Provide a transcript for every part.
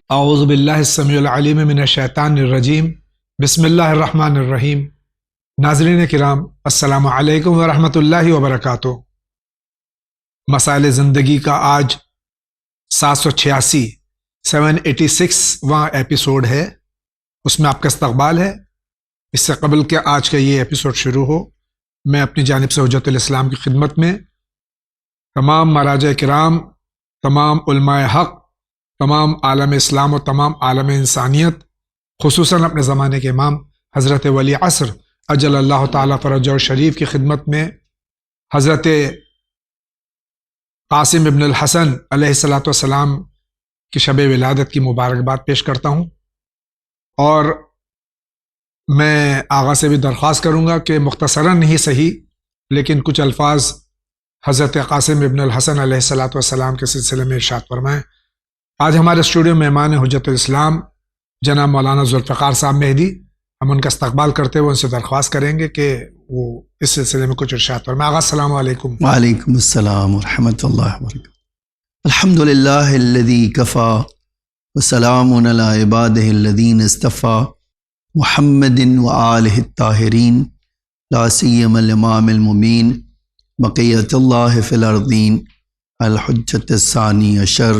اعوذ باللہ السمیع العلیم من الشیطان الرجیم بسم اللہ الرحمن الرحیم۔ ناظرین کرام، السلام علیکم ورحمۃ اللہ وبرکاتہ۔ مسائل زندگی کا آج 786واں ایپیسوڈ ہے، اس میں آپ کا استقبال ہے۔ اس سے قبل کہ آج کا یہ ایپیسوڈ شروع ہو، میں اپنی جانب سے حجت الاسلام کی خدمت میں تمام مراجع کرام، تمام علماء حق، تمام عالم اسلام و تمام عالم انسانیت، خصوصاً اپنے زمانے کے امام حضرت ولی عصر اجل اللہ تعالیٰ فرجہ شریف کی خدمت میں حضرت قاسم ابن الحسن علیہ الصلاۃ والسلام کی شب ولادت کی مبارکباد پیش کرتا ہوں، اور میں آغا سے بھی درخواست کروں گا کہ مختصراً ہی صحیح لیکن کچھ الفاظ حضرت قاسم ابن الحسن علیہ الصلاۃ والسلام کے سلسلے میں ارشاد فرمائیں۔ آج ہمارے اسٹوڈیو میں مہمان حجت الاسلام جناب مولانا ذوالفقار صاحب مہدی، ہم ان کا استقبال کرتے ہوئے ان سے درخواست کریں گے کہ وہ اس سلسلے میں کچھ ارشاد فرمائیں۔ آغا السلام علیکم۔ وعلیکم السلام ورحمۃ اللہ وبرکاتہ۔ الحمد للہ الذی کفا وسلام علی عبادہ الذین اصطفیٰ محمد وآلہ الطاہرین لا سیما الامام المبین بقیۃ اللہ فی الارضین الحجۃ الثانی عشر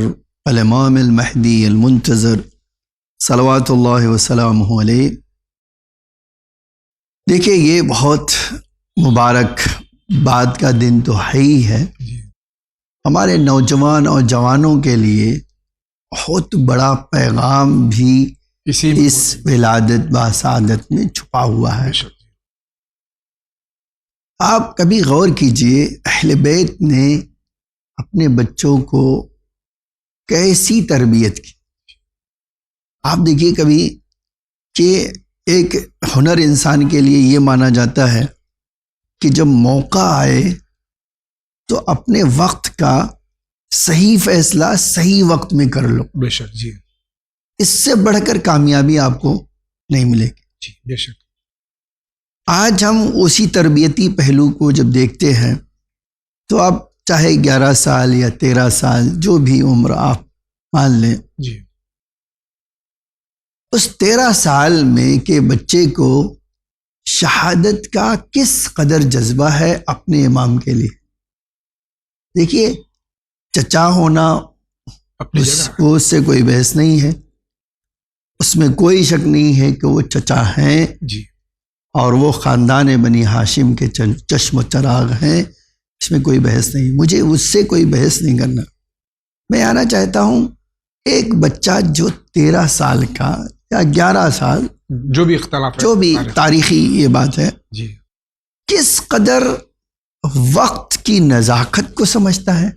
الامام المہدی المنتظر صلوات اللہ وسلامہ علیہ۔ دیکھیے، یہ بہت مبارک بات کا دن تو ہے ہی ہے، ہمارے نوجوان اور جوانوں کے لیے بہت بڑا پیغام بھی اس ولادت باسعادت میں چھپا ہوا ہے۔ آپ کبھی غور کیجئے، اہل بیت نے اپنے بچوں کو کیسی تربیت کی۔ آپ دیکھیے کبھی کہ ایک ہنر انسان کے لیے یہ مانا جاتا ہے کہ جب موقع آئے تو اپنے وقت کا صحیح فیصلہ صحیح وقت میں کر لو۔ بے شک جی، اس سے بڑھ کر کامیابی آپ کو نہیں ملے گی۔ جی بے شک۔ آج ہم اسی تربیتی پہلو کو جب دیکھتے ہیں تو آپ چاہے 11 سال یا 13 سال جو بھی عمر آپ مان لیں، جی اس 13 سال میں کہ بچے کو شہادت کا کس قدر جذبہ ہے اپنے امام کے لیے۔ دیکھیے، چچا ہونا اس سے کوئی بحث نہیں ہے، اس میں کوئی شک نہیں ہے کہ وہ چچا ہیں جی، اور وہ خاندان بنی ہاشم کے چشم و چراغ ہیں، اس میں کوئی بحث نہیں۔ مجھے اس سے کوئی بحث نہیں کرنا۔ میں آنا چاہتا ہوں ایک بچہ جو 13 سال کا یا 11 سال جو بھی اختلاف ہے، جو بھی تاریخی یہ بات ہے، جی کس قدر وقت کی نزاکت کو سمجھتا ہے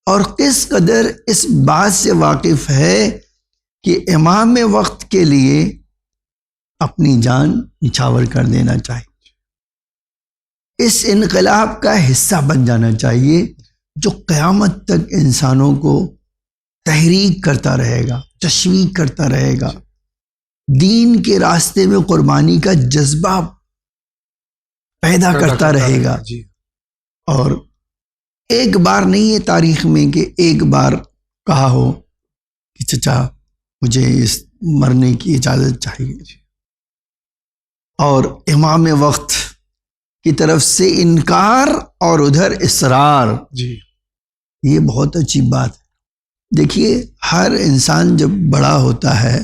اور کس قدر اس بات سے واقف ہے کہ امام وقت کے لیے اپنی جان نچھاور کر دینا چاہیے، اس انقلاب کا حصہ بن جانا چاہیے جو قیامت تک انسانوں کو تحریک کرتا رہے گا، تشویق کرتا رہے گا، دین کے راستے میں قربانی کا جذبہ پیدا کرتا رہے گا۔ جی، اور ایک بار نہیں ہے تاریخ میں کہ ایک بار کہا ہو کہ چچا مجھے اس مرنے کی اجازت چاہیے، اور امام وقت کی طرف سے انکار اور ادھر اصرار، جی یہ بہت اچھی بات ہے۔ دیکھیے، ہر انسان جب بڑا ہوتا ہے،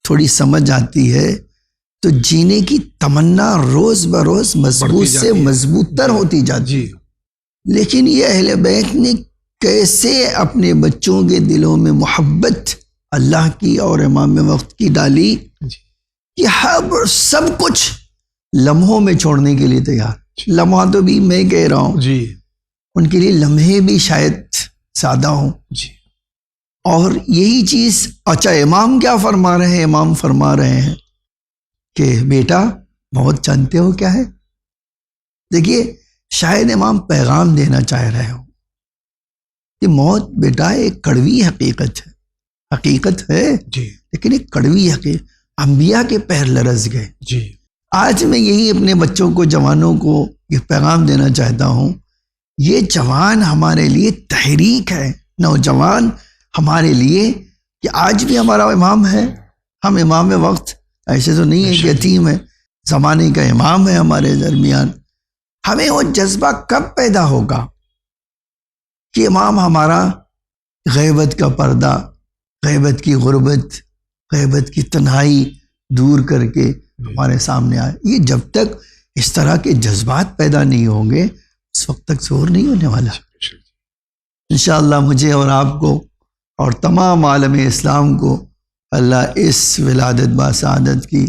تھوڑی سمجھ آتی ہے، تو جینے کی تمنا روز بروز مضبوط سے مضبوط تر ہوتی جاتی ہے۔ لیکن یہ اہل بیت نے کیسے اپنے بچوں کے دلوں میں محبت اللہ کی اور امام وقت کی ڈالی کہ ہر سب کچھ لمحوں میں چھوڑنے کے لیے تیار۔ لمحہ تو بھی میں کہہ رہا ہوں، جی ان کے لیے لمحے بھی شاید زیادہ ہوں۔ جی، اور یہی چیز، اچھا امام کیا فرما رہے ہیں؟ امام فرما رہے ہیں کہ بیٹا موت جانتے ہو کیا ہے؟ دیکھیے، شاید امام پیغام دینا چاہ رہے ہو کہ موت بیٹا ایک کڑوی حقیقت ہے، حقیقت ہے جی لیکن ایک کڑوی حقیقت۔ انبیاء کے پیر لرز گئے۔ جی، آج میں یہی اپنے بچوں کو، جوانوں کو یہ پیغام دینا چاہتا ہوں، یہ جوان ہمارے لیے تحریک ہے، نوجوان ہمارے لیے کہ آج بھی ہمارا امام ہے. ہم امام وقت ایسے تو نہیں ہے کہ یتیم ہے، زمانے کا امام ہے ہمارے درمیان. ہمیں وہ جذبہ کب پیدا ہوگا کہ امام ہمارا غیبت کا پردہ، غیبت کی غربت، غیبت کی تنہائی دور کر کے ہمارے سامنے آئے. یہ جب تک اس طرح کے جذبات پیدا نہیں ہوں گے اس وقت تک ظہور نہیں ہونے والا. انشاءاللہ مجھے اور آپ کو اور تمام عالم اسلام کو اللہ اس ولادت باسعادت کی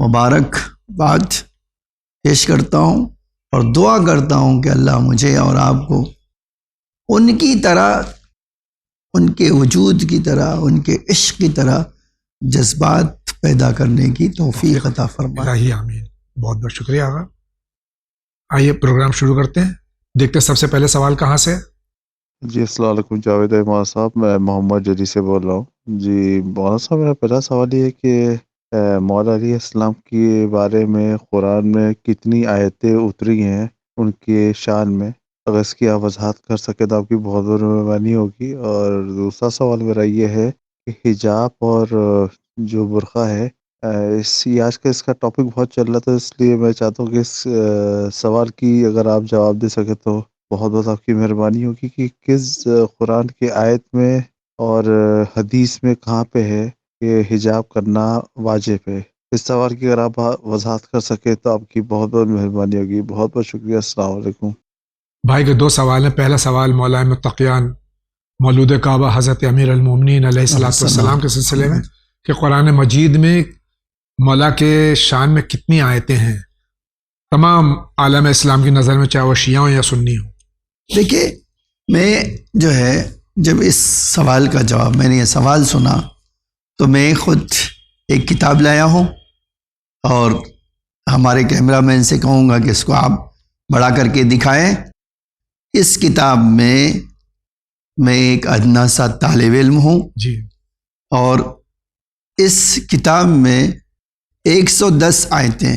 مبارک بات پیش کرتا ہوں اور دعا کرتا ہوں کہ اللہ مجھے اور آپ کو ان کی طرح، ان کے وجود کی طرح، ان کے عشق کی طرح جذبات پیدا کرنے کی توفیق عطا فرمائے. الہی آمین. بہت بہت شکریہ آقا. آئیے پروگرام شروع کرتے ہیں. دیکھتے سب سے پہلے سوال کہاں سے. جی السلام علیکم جاوید احمد صاحب، میں محمد جدی سے بول رہا ہوں. جی مولانا صاحب، میرا پہلا سوال یہ ہے کہ مولا علیہ السلام کے بارے میں قرآن میں کتنی آیتیں اتری ہیں ان کے شان میں؟ اگر اس کی آپ وضاحت کر سکے تو آپ کی بہت بہت مہربانی ہوگی. اور دوسرا سوال میرا یہ ہے کہ حجاب اور جو برقع ہے، آج کا اس کا ٹاپک بہت چل رہا تھا، اس لیے میں چاہتا ہوں کہ اس سوال کی اگر آپ جواب دے سکے تو بہت بہت آپ کی مہربانی ہوگی کہ کس قرآن کی آیت میں اور حدیث میں کہاں پہ ہے کہ حجاب کرنا واجب ہے. اس سوال کی اگر آپ وضاحت کر سکے تو آپ کی بہت بہت مہربانی ہوگی. بہت بہت شکریہ. السلام علیکم. بھائی کے دو سوال ہیں. پہلا سوال مولا متقیان مولود کعبہ حضرت امیر المومنین علیہ السلام کے سلسلے میں کہ قرآن مجید میں مولا کے شان میں کتنی آیتیں ہیں تمام عالم اسلام کی نظر میں، چاہے وہ شیعہ ہوں یا سنی ہوں. دیکھیے، میں جو ہے جب اس سوال کا جواب، میں نے یہ سوال سنا تو میں خود ایک کتاب لایا ہوں اور ہمارے کیمرہ مین سے کہوں گا کہ اس کو آپ بڑا کر کے دکھائیں. اس کتاب میں ایک ادنا سا طالب علم ہوں جی، اور اس کتاب میں 110 آیتیں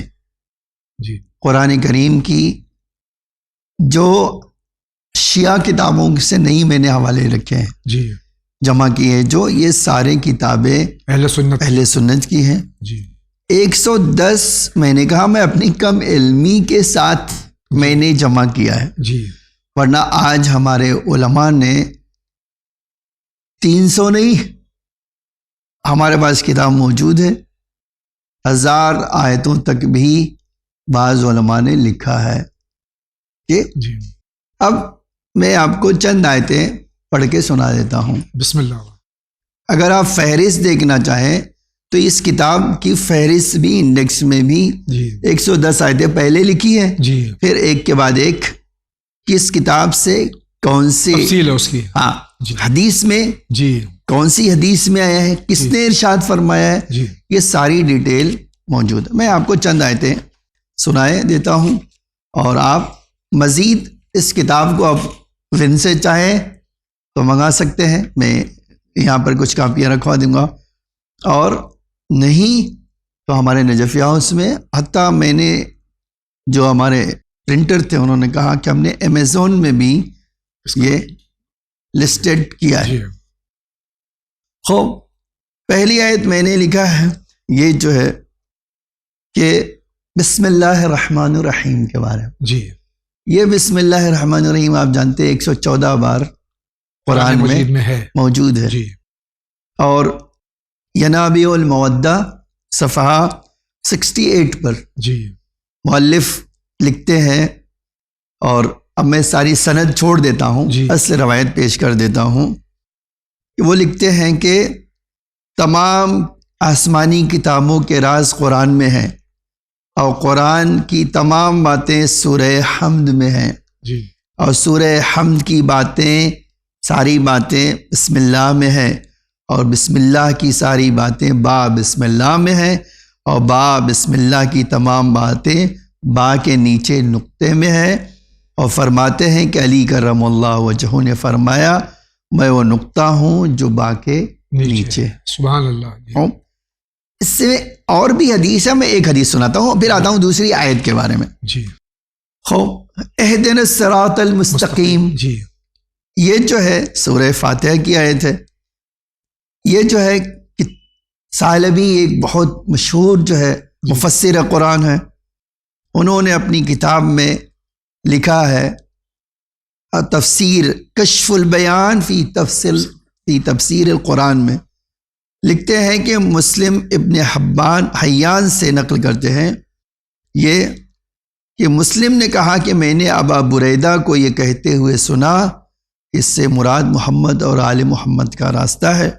جی، قرآن کریم کی جو شیعہ کتابوں سے نہیں میں نے حوالے رکھے ہیں، جی، جمع کی ہے، جو یہ سارے کتابیں اہل سنت کی ہیں. جی، 110 میں نے کہا میں اپنی کم علمی کے ساتھ میں نے جمع کیا ہے، جی، ورنہ آج ہمارے علماء نے 300 نہیں، ہمارے پاس کتاب موجود ہے 1000 آیتوں تک بھی بعض علماء نے لکھا ہے. کہ جی. اب میں آپ کو چند آیتیں پڑھ کے سنا دیتا ہوں. بسم اللہ. اگر آپ فہرست دیکھنا چاہیں تو اس کتاب کی فہرست بھی انڈیکس میں بھی 110 آیتیں پہلے لکھی ہے، جی، پھر ایک کے بعد ایک کس کتاب سے کون سی تفصیل ہے اس کی. ہاں، جی، حدیث میں جی، کون سی حدیث میں آیا ہے، کس نے ارشاد فرمایا ہے، جی، یہ ساری ڈیٹیل موجود ہے. میں آپ کو چند آیتیں سنائے دیتا ہوں اور آپ مزید اس کتاب کو آپ ون سے چاہیں تو منگا سکتے ہیں. میں یہاں پر کچھ کاپیاں رکھوا دوں گا، اور نہیں تو ہمارے نجف ہاؤس میں، حتیٰ میں نے جو ہمارے پرنٹر تھے انہوں نے کہا کہ ہم نے امیزون میں بھی یہ لسٹڈ کیا ہے. جی. خوب، پہلی آیت میں نے لکھا ہے یہ جو ہے کہ بسم اللہ الرحمن الرحیم کے بارے میں. جی، یہ بسم اللہ الرحمن الرحیم آپ جانتے ہیں 114 بار قرآن میں ہے، موجود ہے. جی، اور ینابیع المودہ صفحہ 68 پر جی، مؤلف لکھتے ہیں، اور اب میں ساری سند چھوڑ دیتا ہوں، جی، اصل روایت پیش کر دیتا ہوں کہ وہ لکھتے ہیں کہ تمام آسمانی کتابوں کے راز قرآن میں ہیں، اور قرآن کی تمام باتیں سورہ حمد میں ہیں، جی، اور سورہ حمد کی باتیں ساری باتیں بسم اللہ میں ہیں، اور بسم اللہ کی ساری باتیں با بسم اللہ میں ہیں، اور با بسم اللہ کی تمام باتیں با کے نیچے نقطے میں ہیں. اور فرماتے ہیں کہ علی کرم اللہ وجہہ نے فرمایا میں وہ نقطہ ہوں جو با کے نیچے. سبحان اللہ. جی. اس سے اور بھی حدیث ہے، میں ایک حدیث سناتا ہوں پھر آتا ہوں دوسری آیت کے بارے میں. جی، اہدنا الصراط المستقیم، جی، یہ جو ہے سورہ فاتحہ کی آیت ہے. یہ جو ہے ثعلبی ایک بہت مشہور جو ہے مفسر قرآن ہے، انہوں نے اپنی کتاب میں لکھا ہے تفسیر کشف البیان فی تفسیر القرآن میں لکھتے ہیں کہ مسلم ابن حیان سے نقل کرتے ہیں یہ کہ مسلم نے کہا کہ میں نے ابا بریدہ کو یہ کہتے ہوئے سنا، اس سے مراد محمد اور آل محمد کا راستہ ہے۔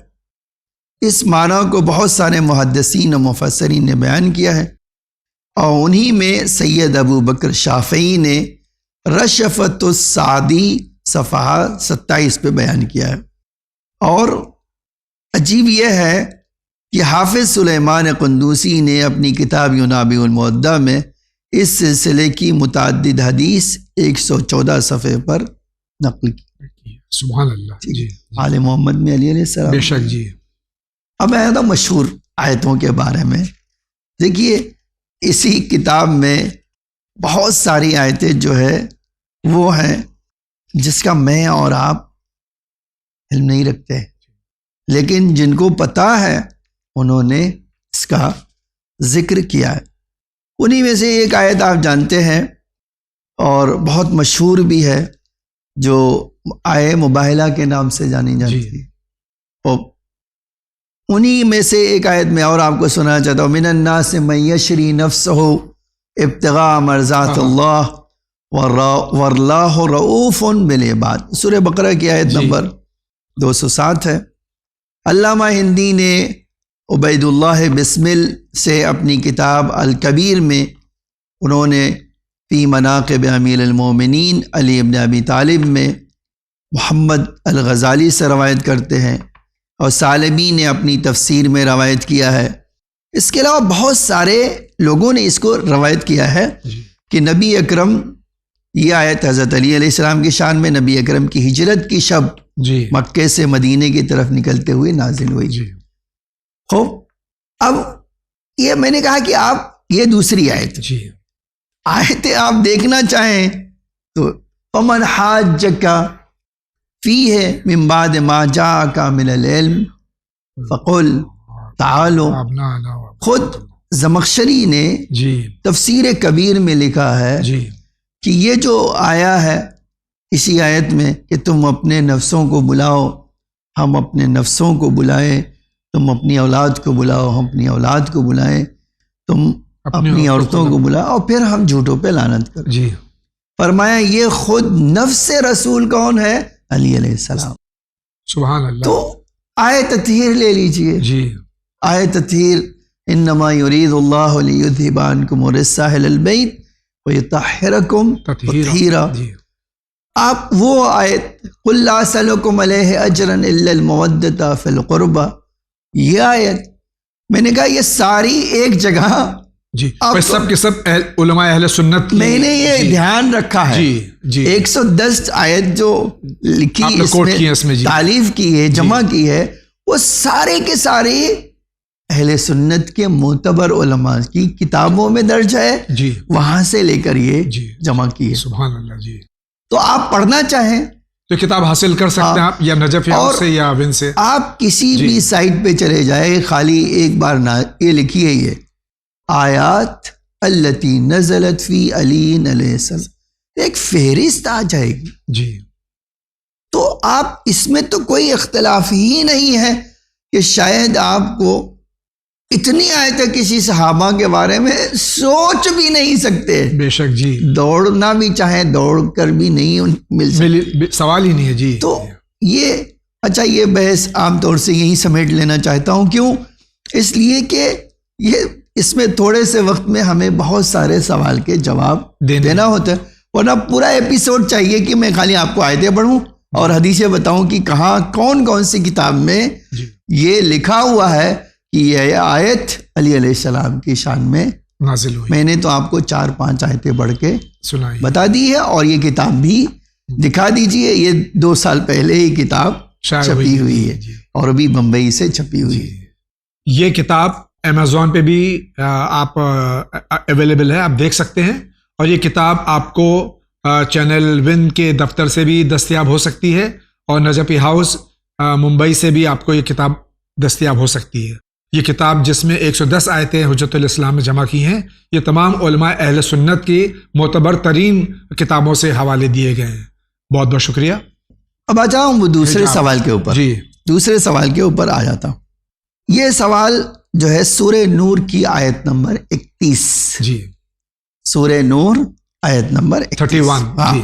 اس معنی کو بہت سارے محدثین و مفسرین نے بیان کیا ہے، اور انہی میں سید ابو بکر شافعی نے رشفت السعدی صفحہ 27 پہ بیان کیا ہے۔ اور عجیب یہ ہے کہ حافظ سلیمان قندوسی نے اپنی کتاب ینابع المودع میں اس سلسلے کی متعدد حدیث 114 صفحے پر نقل کی۔ سبحان اللہ، جی آل محمد میں علی علیہ السلام، بے شک جی۔ اب میں آتا مشہور آیتوں کے بارے میں۔ دیکھیے اسی کتاب میں بہت ساری آیتیں جو ہے وہ ہیں جس کا میں اور آپ علم نہیں رکھتے، لیکن جن کو پتہ ہے انہوں نے اس کا ذکر کیا ہے۔ انہی میں سے ایک آیت آپ جانتے ہیں اور بہت مشہور بھی ہے، جو آیے مباہلہ کے نام سے جانی جاتی ہے۔ اور انہی میں سے ایک آیت میں اور آپ کو سنانا چاہتا ہوں، من الناس من یشری نفسہ ابتغاء مرضات اللہ واللہ رؤوف بالعباد، سورہ بقرہ کی آیت نمبر 207 ہے۔ علامہ ہندی نے عبید اللہ بسمل سے اپنی کتاب الکبیر میں انہوں نے فی مناقب امیر المومنین علی ابن ابی طالب میں محمد الغزالی سے روایت کرتے ہیں، اور ثعلبی نے اپنی تفسیر میں روایت کیا ہے۔ اس کے علاوہ بہت سارے لوگوں نے اس کو روایت کیا ہے کہ نبی اکرم، یہ آیت حضرت علی علیہ السلام کی شان میں نبی اکرم کی ہجرت کی شب مکے سے مدینے کی طرف نکلتے ہوئے نازل ہوئی۔ خوب، اب یہ میں نے کہا کہ آپ یہ دوسری آیت آیتیں آپ دیکھنا چاہیں تو وَمَنْ حَاجَّكَ فِيهِ مِنْ بَعْدِ مَا جَاءَكَ مِنَ الْعِلْمِ فَقُلْ تَعَالُوا، خود زمخشری نے تفسیر کبیر میں لکھا ہے کہ یہ جو آیا ہے اسی آیت میں کہ تم اپنے نفسوں کو بلاؤ، ہم اپنے نفسوں کو بلائیں، تم اپنی اولاد کو بلاؤ، ہم اپنی اولاد کو بلائیں، تم اپنی عورتوں کو بلاؤ، اور پھر ہم جھوٹوں پہ لعنت کریں۔ فرمایا یہ خود نفس رسول کون ہے؟ علی علیہ السلام۔ سبحان اللہ۔ تو آیت تطہیر لے لیجئے، آیت تطہیر انما یرید اللہ لیذھب عنکم الرجس اہل البیت ویطہرکم تطہیرا۔ آپ وہ آیت قل لا اسألکم علیہ اجرا الا المودۃ فی القربى، یہ آیت میں نے کہا یہ ساری ایک جگہ سب کے سب علماء اہل سنت میں نے یہ دھیان رکھا ہے 110 آیت جو لکھی اس میں تالیف کی ہے، جمع کی ہے، وہ سارے کے سارے اہل سنت کے معتبر علماء کی کتابوں میں درج ہے، وہاں سے لے کر یہ جمع کی ہے۔ سبحان اللہ جی۔ تو آپ پڑھنا چاہیں تو کتاب حاصل کر سکتے ہیں آپ، یا نجف سے یا ون سے، آپ کسی بھی سائٹ پہ چلے جائے، خالی ایک بار یہ لکھی ہے یہ آیات التی نزلت فی علی علیہ السلام، ایک فہرست آ جائے گی تو آپ اس میں تو کوئی اختلاف ہی نہیں ہے کہ شاید آپ کو اتنی آیتیں کسی صحابہ کے بارے میں سوچ بھی نہیں سکتے، بے شک جی، دوڑنا بھی چاہیں دوڑ کر بھی نہیں مل سکتے، سوال ہی نہیں ہے جی۔ تو یہ اچھا، یہ بحث عام طور سے یہیں سمیٹ لینا چاہتا ہوں، کیوں؟ اس لیے کہ یہ اس میں تھوڑے سے وقت میں ہمیں بہت سارے سوال کے جواب دینا ہوتا ہے، ورنہ پورا ایپیسوڈ چاہیے کہ میں خالی آپ کو آیتیں پڑھوں اور حدیثیں بتاؤں کہ کہاں کون کون سی کتاب میں یہ لکھا ہوا ہے کہ یہ آیت علی علیہ السلام کی شان میں نازل ہوئی۔ میں نے تو آپ کو 4-5 آیتیں پڑھ کے سنائی بتا دی ہے، اور یہ کتاب بھی دکھا دیجئے، یہ 2 سال پہلے ہی کتاب چھپی ہوئی ہے اور ابھی بمبئی سے چھپی ہوئی ہے۔ یہ کتاب امیزون پہ بھی آپ اویلیبل ہے، آپ دیکھ سکتے ہیں، اور یہ کتاب آپ کو چینل ون کے دفتر سے بھی دستیاب ہو سکتی ہے، اور نجفی ہاؤس ممبئی سے بھی آپ کو یہ کتاب دستیاب ہو سکتی ہے۔ یہ کتاب جس میں 110 آیتیں حجت الاسلام میں جمع کی ہیں، یہ تمام علماء اہل سنت کی معتبر ترین کتابوں سے حوالے دیے گئے ہیں۔ بہت بہت شکریہ۔ اب آ جاؤں وہ دوسرے سوال کے اوپر، جی دوسرے سوال کے اوپر آ جاتا ہوں۔ یہ سوال جو ہے سورہ نور کی آیت نمبر 31، جی سورہ نور آیت نمبر 31 ہاں۔ جی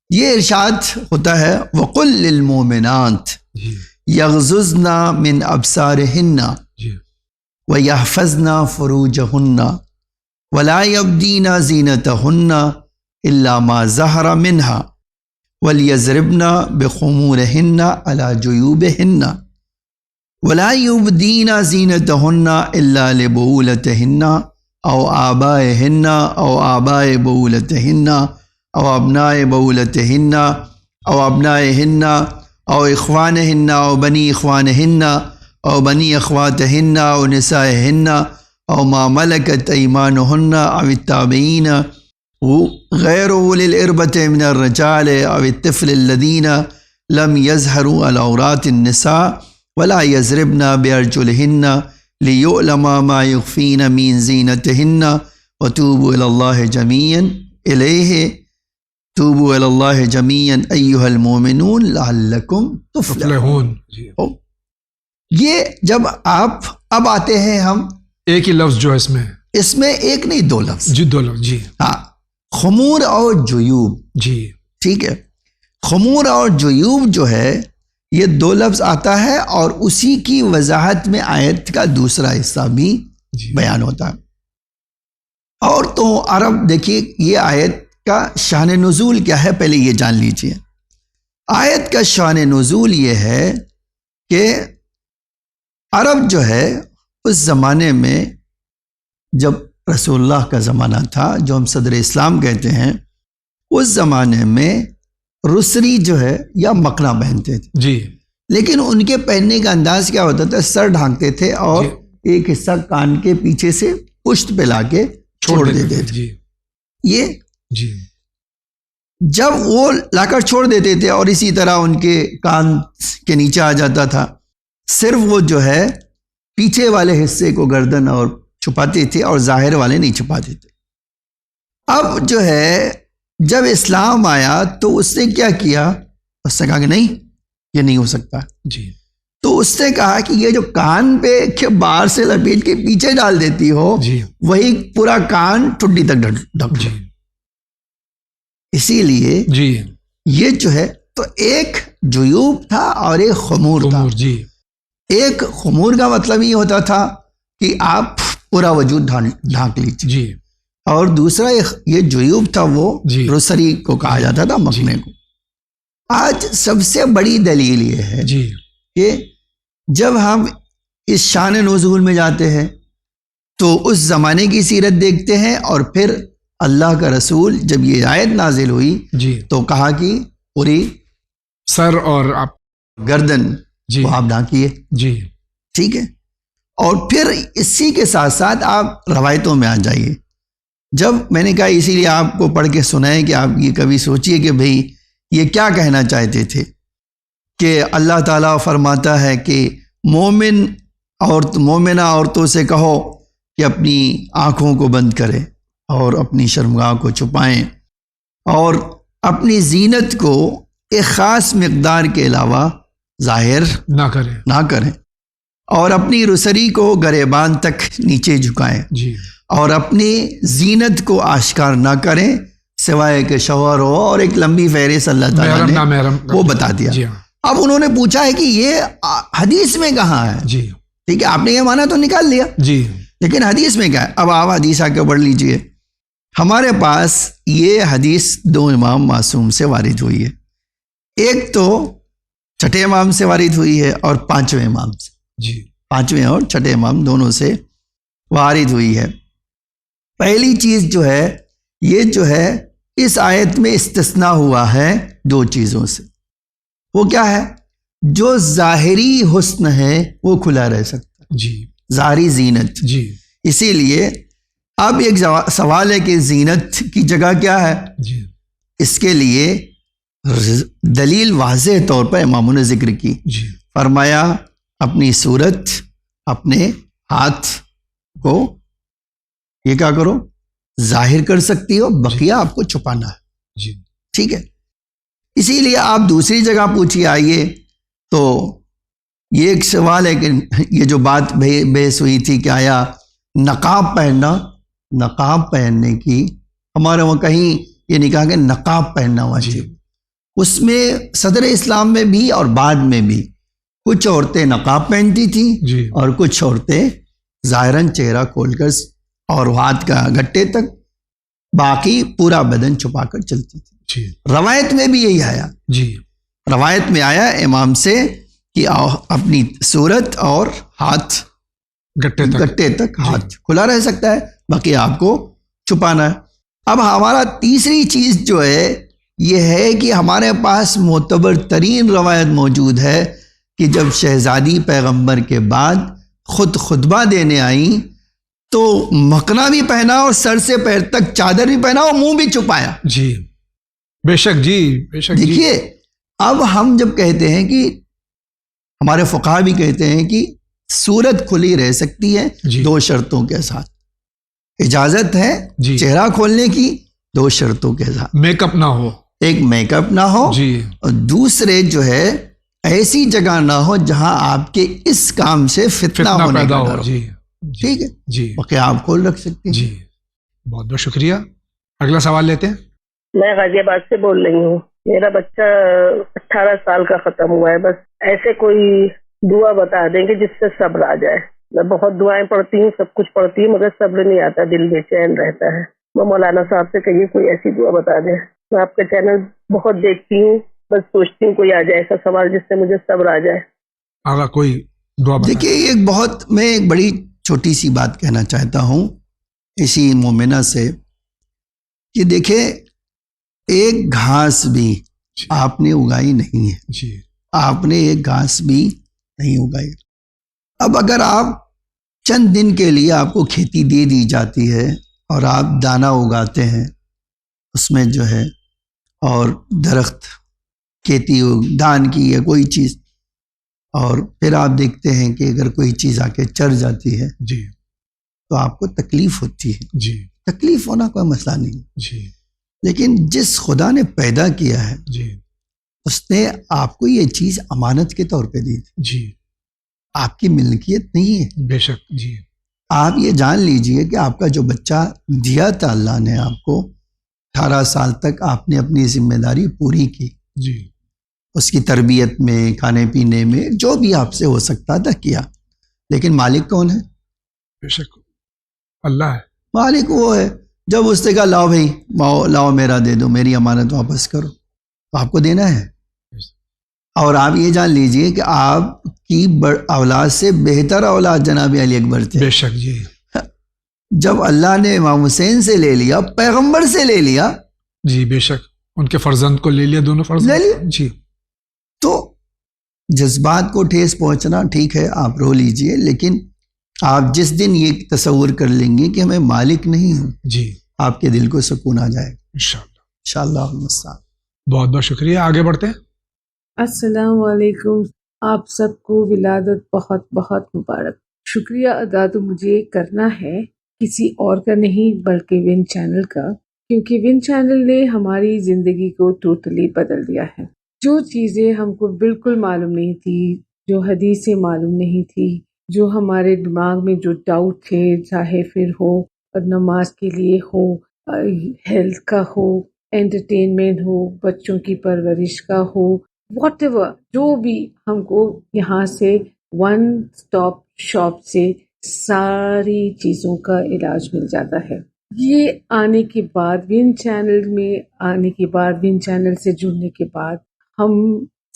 یہ ارشاد ہوتا ہے وَقُلْ لِلْمُؤْمِنَاتِ جی يَغْضُضْنَ مِنْ أَبْصَارِهِنَّ جی وَيَحْفَظْنَ فُرُوجَهُنَّ وَلَا يَبْدِينَ زِينَتَهُنَّ إِلَّا مَا ظَهَرَ مِنْهَا وَلْيَضْرِبْنَ بِخُمُورِهِنَّ عَلَى جُيُوبِهِنَّ وَلَا يُبْدِينَ زِينَتَهُنَّ إِلَّا لِبُعُولَتِهِنَّ أَوْ آبَائِهِنَّ أَوْ آبَاءِ بُعُولَتِهِنَّ أو ابناء بولتهن او ابنائهن او اخوانهن او بنی اخوانهن او بنی اخواتهن او نسائهن او ما ملكت ايمانهن او التابعين غير اولي الاربة من الرجال او الطفل الذين لم يظهروا على عورات النساء ولا يضربن بأرجلهن ليعلم ما يخفين من زينتهن وتوبوا الى الله جميعا الیہ توبوا الی اللہ جمیعا ایھا المؤمنون لعلکم تفلحون۔ تفلحون۔ یہ جب آپ اب آتے ہیں ہم ایک ہی لفظ جو ہے اس میں ایک نہیں دو لفظ، جی دو لفظ جی ہاں، خمور اور جیوب، جی ٹھیک ہے۔ خمور اور جیوب جو ہے یہ دو لفظ آتا ہے اور اسی کی وضاحت میں آیت کا دوسرا حصہ بھی جی بیان ہوتا ہے۔ اور تو عرب دیکھیے یہ آیت کا شان نزول کیا ہے پہلے یہ جان لیجئے۔ آیت کا شان نزول یہ ہے کہ عرب جو ہے اس زمانے میں جب رسول اللہ کا زمانہ تھا جو ہم صدر اسلام کہتے ہیں، اس زمانے میں رسری جو ہے یا مکنا پہنتے تھے، جی لیکن ان کے پہننے کا انداز کیا ہوتا تھا، سر ڈھانکتے تھے اور ایک حصہ کان کے پیچھے سے پشت پہ لا کے چھوڑ دیتے تھے۔ جی یہ جی جب وہ لا کر چھوڑ دیتے تھے اور اسی طرح ان کے کان کے نیچے آ جاتا تھا، صرف وہ جو ہے پیچھے والے حصے کو گردن اور چھپاتے تھے اور ظاہر والے نہیں چھپاتے تھے۔ اب جو ہے جب اسلام آیا تو اس نے کیا کیا، اس نے کہا کہ نہیں یہ نہیں ہو سکتا، جی تو اس نے کہا کہ یہ جو کان پہ کہ باہر سے لپیٹ کے پیچھے ڈال دیتی ہو جی وہی پورا کان ٹھڈی تک ڈھک جی اسی لیے جی یہ جو ہے تو ایک جیوب تھا اور ایک خمور تھا۔ جی ایک خمور کا مطلب یہ ہوتا تھا کہ آپ پورا وجود ڈھانک لیجیے، جی اور دوسرا یہ جیوب تھا وہ جی رسری کو کہا جاتا تھا، مکھنے کو۔ آج سب سے بڑی دلیل یہ ہے جی کہ جب ہم اس شان نزول میں جاتے ہیں تو اس زمانے کی سیرت دیکھتے ہیں، اور پھر اللہ کا رسول جب یہ آیت نازل ہوئی جی تو کہا کہ پوری سر اور آپ گردن جی کو آپ ڈھانکیے، جی ٹھیک ہے۔ اور پھر اسی کے ساتھ ساتھ آپ روایتوں میں آ جائیے۔ جب میں نے کہا اسی لیے آپ کو پڑھ کے سنائیں کہ آپ یہ کبھی سوچئے کہ بھئی یہ کیا کہنا چاہتے تھے، کہ اللہ تعالیٰ فرماتا ہے کہ مومنہ عورتوں سے کہو کہ اپنی آنکھوں کو بند کریں اور اپنی شرمگاہ کو چھپائیں اور اپنی زینت کو ایک خاص مقدار کے علاوہ ظاہر نہ کریں اور اپنی رسری کو گریبان تک نیچے جھکائیں جی اور اپنی زینت کو آشکار نہ کریں سوائے کہ شوہر ہو، اور ایک لمبی فہرست اللہ تعالیٰ نے وہ بتا دیا۔ جی اب انہوں نے پوچھا ہے کہ یہ حدیث میں کہاں ہے، جی ٹھیک ہے، آپ نے یہ مانا تو نکال لیا، جی لیکن حدیث میں کیا ہے؟ اب آپ حدیث آ کے پڑھ لیجئے۔ ہمارے پاس یہ حدیث دو امام معصوم سے وارد ہوئی ہے، ایک تو چھٹے امام سے وارد ہوئی ہے اور پانچویں امام سے، جی پانچویں اور چھٹے امام دونوں سے وارد ہوئی ہے۔ پہلی چیز جو ہے یہ جو ہے اس آیت میں استثناء ہوا ہے دو چیزوں سے، وہ کیا ہے؟ جو ظاہری حسن ہے وہ کھلا رہ سکتا ہے، جی ظاہری زینت۔ جی اسی لیے اب ایک سوال ہے کہ زینت کی جگہ کیا ہے؟ جی اس کے لیے دلیل واضح طور پر اماموں نے ذکر کی، جی فرمایا اپنی صورت، اپنے ہاتھ کو یہ کیا کرو، ظاہر کر سکتی ہو، بقیہ آپ کو چھپانا ہے. جی ٹھیک ہے. اسی لیے آپ دوسری جگہ پوچھیے آئیے تو یہ ایک سوال ہے کہ یہ جو بات بحث ہوئی تھی کہ آیا نقاب پہننا، نقاب پہننے کی ہمارے وہاں کہیں یہ نہیں کہا کہ نقاب پہننا واجب. اس میں صدر اسلام میں بھی اور بعد میں بھی کچھ عورتیں نقاب پہنتی تھیں جی اور کچھ عورتیں ظاہراً چہرہ کھول کر اور ہاتھ کا گھٹے تک، باقی پورا بدن چھپا کر چلتی تھی. جی روایت میں بھی یہی آیا، جی روایت میں آیا امام سے کہ اپنی صورت اور ہاتھ گٹے تک ہاتھ کھلا رہ سکتا ہے، باقی آپ کو چھپانا ہے. اب ہمارا تیسری چیز جو ہے یہ ہے کہ ہمارے پاس معتبر ترین روایت موجود ہے کہ جب شہزادی پیغمبر کے بعد خود خطبہ دینے آئیں تو مکنا بھی پہنا اور سر سے پیر تک چادر بھی پہنا اور منہ بھی چھپایا. جی بے شک جی بے شک. دیکھیے اب ہم جب کہتے ہیں کہ ہمارے فقہا بھی کہتے ہیں کہ صورت کھلی رہ سکتی ہے دو شرطوں کے ساتھ، اجازت ہے چہرہ کھولنے کی دو شرطوں کے ساتھ. میک اپ نہ ہو، ایک میک اپ نہ ہو، اور دوسرے جو ہے ایسی جگہ نہ ہو جہاں آپ کے اس کام سے فتنہ ہونے کا ڈر ہو. ٹھیک ہے جی باقی آپ کھول رکھ سکتے ہیں. جی بہت بہت شکریہ. اگلا سوال لیتے ہیں. میں غازی آباد سے بول رہی ہوں. میرا بچہ 18 سال کا ختم ہوا ہے. بس ایسے کوئی دعا بتا دیں کہ جس سے صبر آ جائے. میں بہت دعائیں پڑھتی ہوں، سب کچھ پڑھتی ہوں، مگر صبر نہیں آتا، دل بے چین رہتا ہے. میں مولانا صاحب سے کہیے کوئی ایسی دعا بتا دیں. میں آپ کا چینل بہت دیکھتی ہوں، بس سوچتی ہوں کوئی آ جائے ایسا سوال جس سے مجھے صبر آ جائے. آگا کوئی دعا بتا. دیکھیے میں ایک بڑی چھوٹی سی بات کہنا چاہتا ہوں اسی مومنہ سے کہ دیکھیں ایک گھاس بھی آپ نے اگائی نہیں ہے. جی آپ نے ایک گھاس بھی نہیں اگائی. اب اگر آپ چند دن کے لیے آپ کو کھیتی دے دی جاتی ہے اور آپ دانہ اگاتے ہیں اس میں جو ہے، اور درخت کھیتی دان کی یا کوئی چیز، اور پھر آپ دیکھتے ہیں کہ اگر کوئی چیز آ کے چر جاتی ہے جی تو آپ کو تکلیف ہوتی ہے. جی تکلیف ہونا کوئی مسئلہ نہیں، جی لیکن جس خدا نے پیدا کیا ہے جی اس نے آپ کو یہ چیز امانت کے طور پہ دی تھی، جی آپ کی ملکیت نہیں ہے. بے شک. جی آپ یہ جان لیجئے کہ آپ کا جو بچہ دیا تھا اللہ نے آپ کو، 18 سال تک آپ نے اپنی ذمہ داری پوری کی، جی اس کی تربیت میں، کھانے پینے میں، جو بھی آپ سے ہو سکتا تھا کیا. لیکن مالک کون ہے؟ بے شک اللہ ہے. مالک وہ ہے. جب اس نے کہا لاؤ بھائی لاؤ میرا دے دو، میری امانت واپس کرو، تو آپ کو دینا ہے. اور آپ یہ جان لیجئے کہ آپ کی اولاد سے بہتر اولاد جناب علی اکبر تھے. بے شک. جی جب اللہ نے امام حسین سے لے لیا، پیغمبر سے لے لیا، جی بے شک ان کے فرزند کو لے لیا، دونوں فرزند لے لیا. جی تو جذبات کو ٹھیس پہنچنا ٹھیک ہے، آپ رو لیجئے، لیکن آپ جس دن یہ تصور کر لیں گے کہ میں مالک نہیں ہوں، جی آپ کے دل کو سکون آ جائے گا انشاءاللہ. انشاءاللہ. بہت بہت شکریہ. آگے بڑھتے ہیں. السلام علیکم. آپ سب کو ولادت بہت بہت مبارک. شکریہ ادا تو مجھے کرنا ہے کسی اور کا نہیں بلکہ ون چینل کا، کیونکہ ون چینل نے ہماری زندگی کو ٹوٹلی بدل دیا ہے. جو چیزیں ہم کو بالکل معلوم نہیں تھی، جو حدیثیں معلوم نہیں تھی، جو ہمارے دماغ میں جو ڈاؤٹ تھے، چاہے پھر ہو اور نماز کے لیے ہو، ہیلتھ کا ہو، انٹرٹینمنٹ ہو، بچوں کی پرورش کا ہو، واٹ ایور، جو بھی ہم کو یہاں سے ون سٹاپ شاپ سے ساری چیزوں کا علاج مل جاتا ہے. یہ آنے کے بعد ون چینل میں آنے کے بعد، ون چینل سے جڑنے کے بعد ہم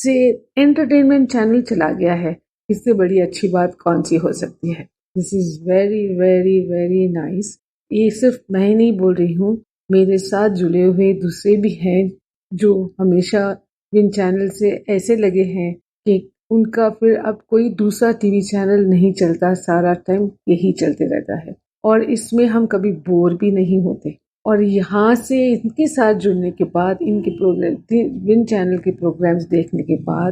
سے انٹرٹینمنٹ چینل چلا گیا ہے. اس سے بڑی اچھی بات کون سی ہو سکتی ہے؟ This is very very very nice. یہ صرف میں نہیں بول رہی ہوں، میرے ساتھ جڑے ہوئے دوسرے بھی ہیں جو ہمیشہ ون چینل سے ایسے لگے ہیں کہ ان کا پھر اب کوئی دوسرا ٹی وی چینل نہیں چلتا، سارا ٹائم یہی چلتے رہتا ہے، اور اس میں ہم کبھی بور بھی نہیں ہوتے. اور یہاں سے ان کے ساتھ جڑنے کے بعد، ان کے پروگرام ون چینل کے پروگرامز دیکھنے کے بعد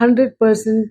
100%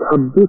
26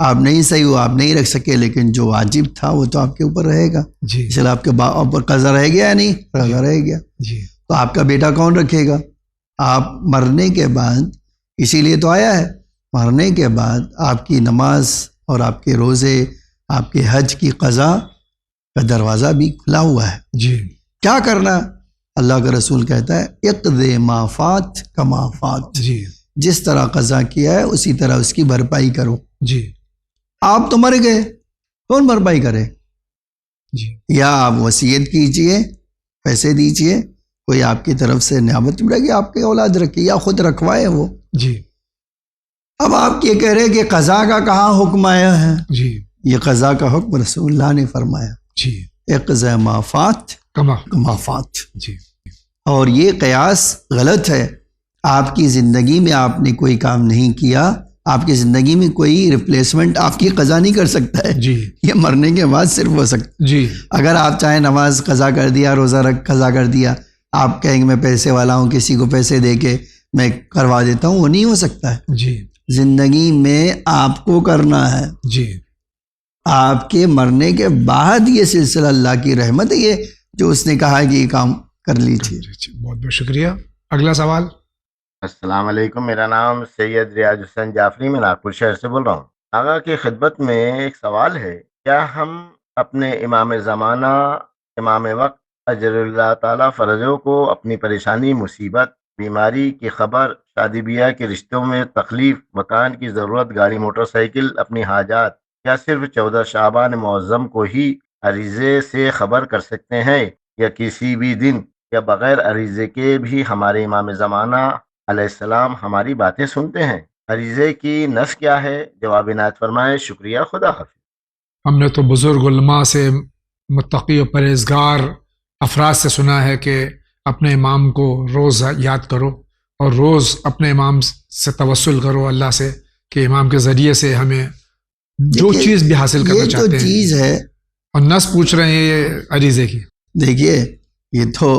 آپ نہیں صحیح ہو، آپ نہیں رکھ سکے، لیکن جو واجب تھا وہ تو آپ کے اوپر رہے گا. جی اس لیے آپ کے باپ پر قضا رہ گیا یا نہیں؟ قضا رہ گیا. جی تو آپ کا بیٹا کون رکھے گا؟ آپ مرنے کے بعد، اسی لیے تو آیا ہے، مرنے کے بعد آپ کی نماز اور آپ کے روزے، آپ کے حج کی قضا کا دروازہ بھی کھلا ہوا ہے. جی کیا کرنا؟ اللہ کا رسول کہتا ہے اقضِ ما فات کما فات، جی جس طرح قضا کیا ہے اسی طرح اس کی بھرپائی کرو. جی آپ تو مر گئے، کون بھرپائی کرے؟ جی یا آپ وصیت کیجئے، پیسے دیجئے، کوئی آپ کی طرف سے نیابت میں رکھے، آپ کے اولاد رکھے، یا خود رکھوائے وہ. جی اب آپ یہ کہہ رہے کہ قضا کا کہاں حکم آیا ہے؟ جی یہ قضا کا حکم رسول اللہ نے فرمایا، جی اقضِ ما فات کما کما فات. جی اور یہ قیاس غلط ہے. آپ کی زندگی میں آپ نے کوئی کام نہیں کیا، آپ کی زندگی میں کوئی ریپلیسمنٹ آپ کی قضا نہیں کر سکتا ہے. جی یہ مرنے کے بعد صرف ہو سکتا ہے. جی اگر آپ چاہیں نماز قضا کر دیا، روزہ قضا کر دیا، آپ کہیں گے میں پیسے والا ہوں، کسی کو پیسے دے کے میں کروا دیتا ہوں، وہ نہیں ہو سکتا ہے. جی زندگی میں آپ کو کرنا ہے. جی آپ کے مرنے کے بعد یہ سلسلہ اللہ کی رحمت ہے، یہ جو اس نے کہا ہے کہ یہ کام کر لیجیے. بہت بہت شکریہ. اگلا سوال. السلام علیکم، میرا نام سید ریاض حسین جعفری، میں ناگپور شہر سے بول رہا ہوں. آقا کی خدمت میں ایک سوال ہے، کیا ہم اپنے امام زمانہ، امام وقت اجر اللہ تعالیٰ فرجوں کو اپنی پریشانی، مصیبت، بیماری کی خبر، شادی بیاہ کے رشتوں میں تکلیف، مکان کی ضرورت، گاڑی موٹر سائیکل، اپنی حاجات، کیا صرف 14 شعبان معظم کو ہی عریضے سے خبر کر سکتے ہیں، یا کسی بھی دن یا بغیر عریضے کے بھی ہمارے امام زمانہ علیہ السلام ہماری باتیں سنتے ہیں؟ عریضے کی نس کیا ہے؟ جواب عنایت فرمائے. شکریہ. خدا حافظ. ہم نے تو بزرگ علماء سے، متقی و پرہیزگار افراد سے سنا ہے کہ اپنے امام کو روز یاد کرو اور روز اپنے امام سے توسل کرو اللہ سے کہ امام کے ذریعے سے ہمیں جو دیکھیے، چیز بھی حاصل کرنا یہ چاہتے جو ہیں. چیز ہے، اور نس پوچھ رہے ہیں یہ عریضے کی. دیکھیے یہ تو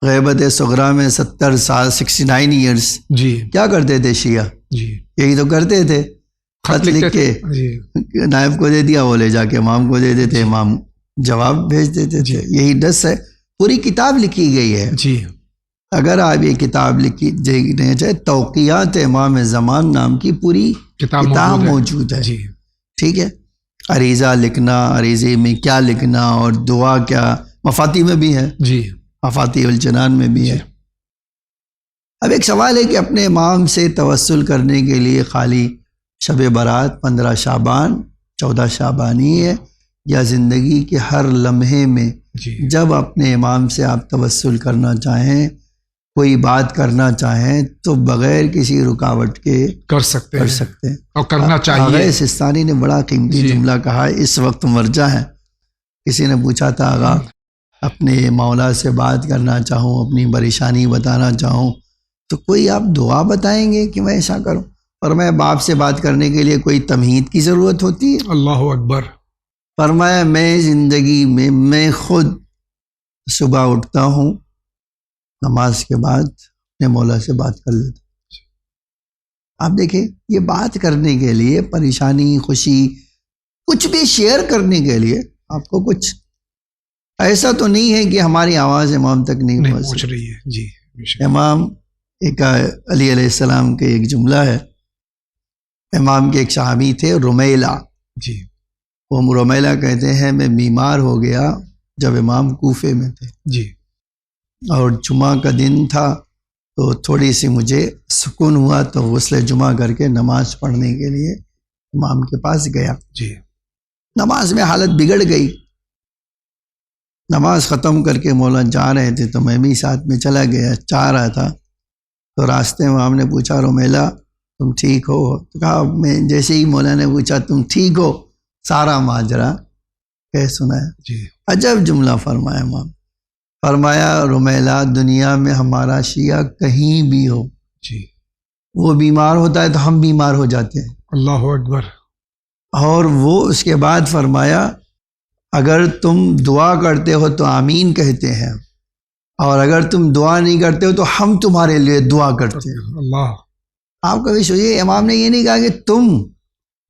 غیبت صغرا میں 70 سال 69 ایئرس جی کیا کرتے تھے شیعہ؟ جی یہی تو کرتے تھے، خط لکھ کے جی نائب کو دے دیا، وہ لے جا کے امام کو دے دیتے، امام جواب بھیج دیتے تھے. یہی ڈس ہے. پوری کتاب لکھی گئی ہے. جی اگر آپ یہ کتاب لکھی دیکھنا چاہے، توقیات امام زمان نام کی پوری کتاب موجود ہے. جی ٹھیک ہے. عریضہ لکھنا، عریضے میں کیا لکھنا اور دعا کیا، مفاتی میں بھی ہے، جی مفاتی الجنان میں بھی ہے. اب ایک سوال ہے کہ اپنے امام سے توسل کرنے کے لیے خالی شب برات، 15 شعبان، 14 شعبان ہی ہے، یا زندگی کے ہر لمحے میں جی جب اپنے امام سے آپ توسل کرنا چاہیں، کوئی بات کرنا چاہیں تو بغیر کسی رکاوٹ کے کر سکتے ہیں اور کرنا چاہیے. آغا سستانی نے بڑا قیمتی جملہ کہا ہے، اس وقت مرجع ہے. کسی نے پوچھا تھا آغا اپنے مولا سے بات کرنا چاہوں، اپنی پریشانی بتانا چاہوں تو کوئی آپ دعا بتائیں گے کہ میں ایسا کروں؟ فرمایا باپ سے بات کرنے کے لیے کوئی تمہید کی ضرورت ہوتی ہے؟ اللہ اکبر. فرمایا میں زندگی میں خود صبح اٹھتا ہوں، نماز کے بعد اپنے مولا سے بات کر لیتا ہوں. آپ دیکھیں یہ بات کرنے کے لیے، پریشانی، خوشی، کچھ بھی شیئر کرنے کے لیے آپ کو کچھ ایسا تو نہیں ہے کہ ہماری آواز امام تک نہیں پہنچ رہی ہے. جی امام ایک علی علیہ السلام کے ایک جملہ ہے. امام کے ایک صحابی تھے رمیلہ. جی وہ رمیلہ کہتے ہیں میں بیمار ہو گیا جب امام کوفے میں تھے. جی اور جمعہ کا دن تھا تو تھوڑی سی مجھے سکون ہوا تو غسل جمعہ کر کے نماز پڑھنے کے لیے امام کے پاس گیا. جی نماز میں حالت بگڑ گئی. نماز ختم کر کے مولا جا رہے تھے تو میں بھی ساتھ میں چلا گیا، چاہ رہا تھا. تو راستے میں ہم نے پوچھا رمیلہ تم ٹھیک ہو؟ تو کہا میں جیسے ہی مولا نے پوچھا تم ٹھیک ہو سارا ماجرا کہہ سنایا. جی عجب جملہ فرمایا امام. فرمایا رمیلہ دنیا میں ہمارا شیعہ کہیں بھی ہو، جی وہ بیمار ہوتا ہے تو ہم بیمار ہو جاتے ہیں. اللہ اکبر. اور وہ اس کے بعد فرمایا اگر تم دعا کرتے ہو تو آمین کہتے ہیں، اور اگر تم دعا نہیں کرتے ہو تو ہم تمہارے لیے دعا کرتے ہیں. اللہ. آپ کبھی سوچیے امام نے یہ نہیں کہا کہ تم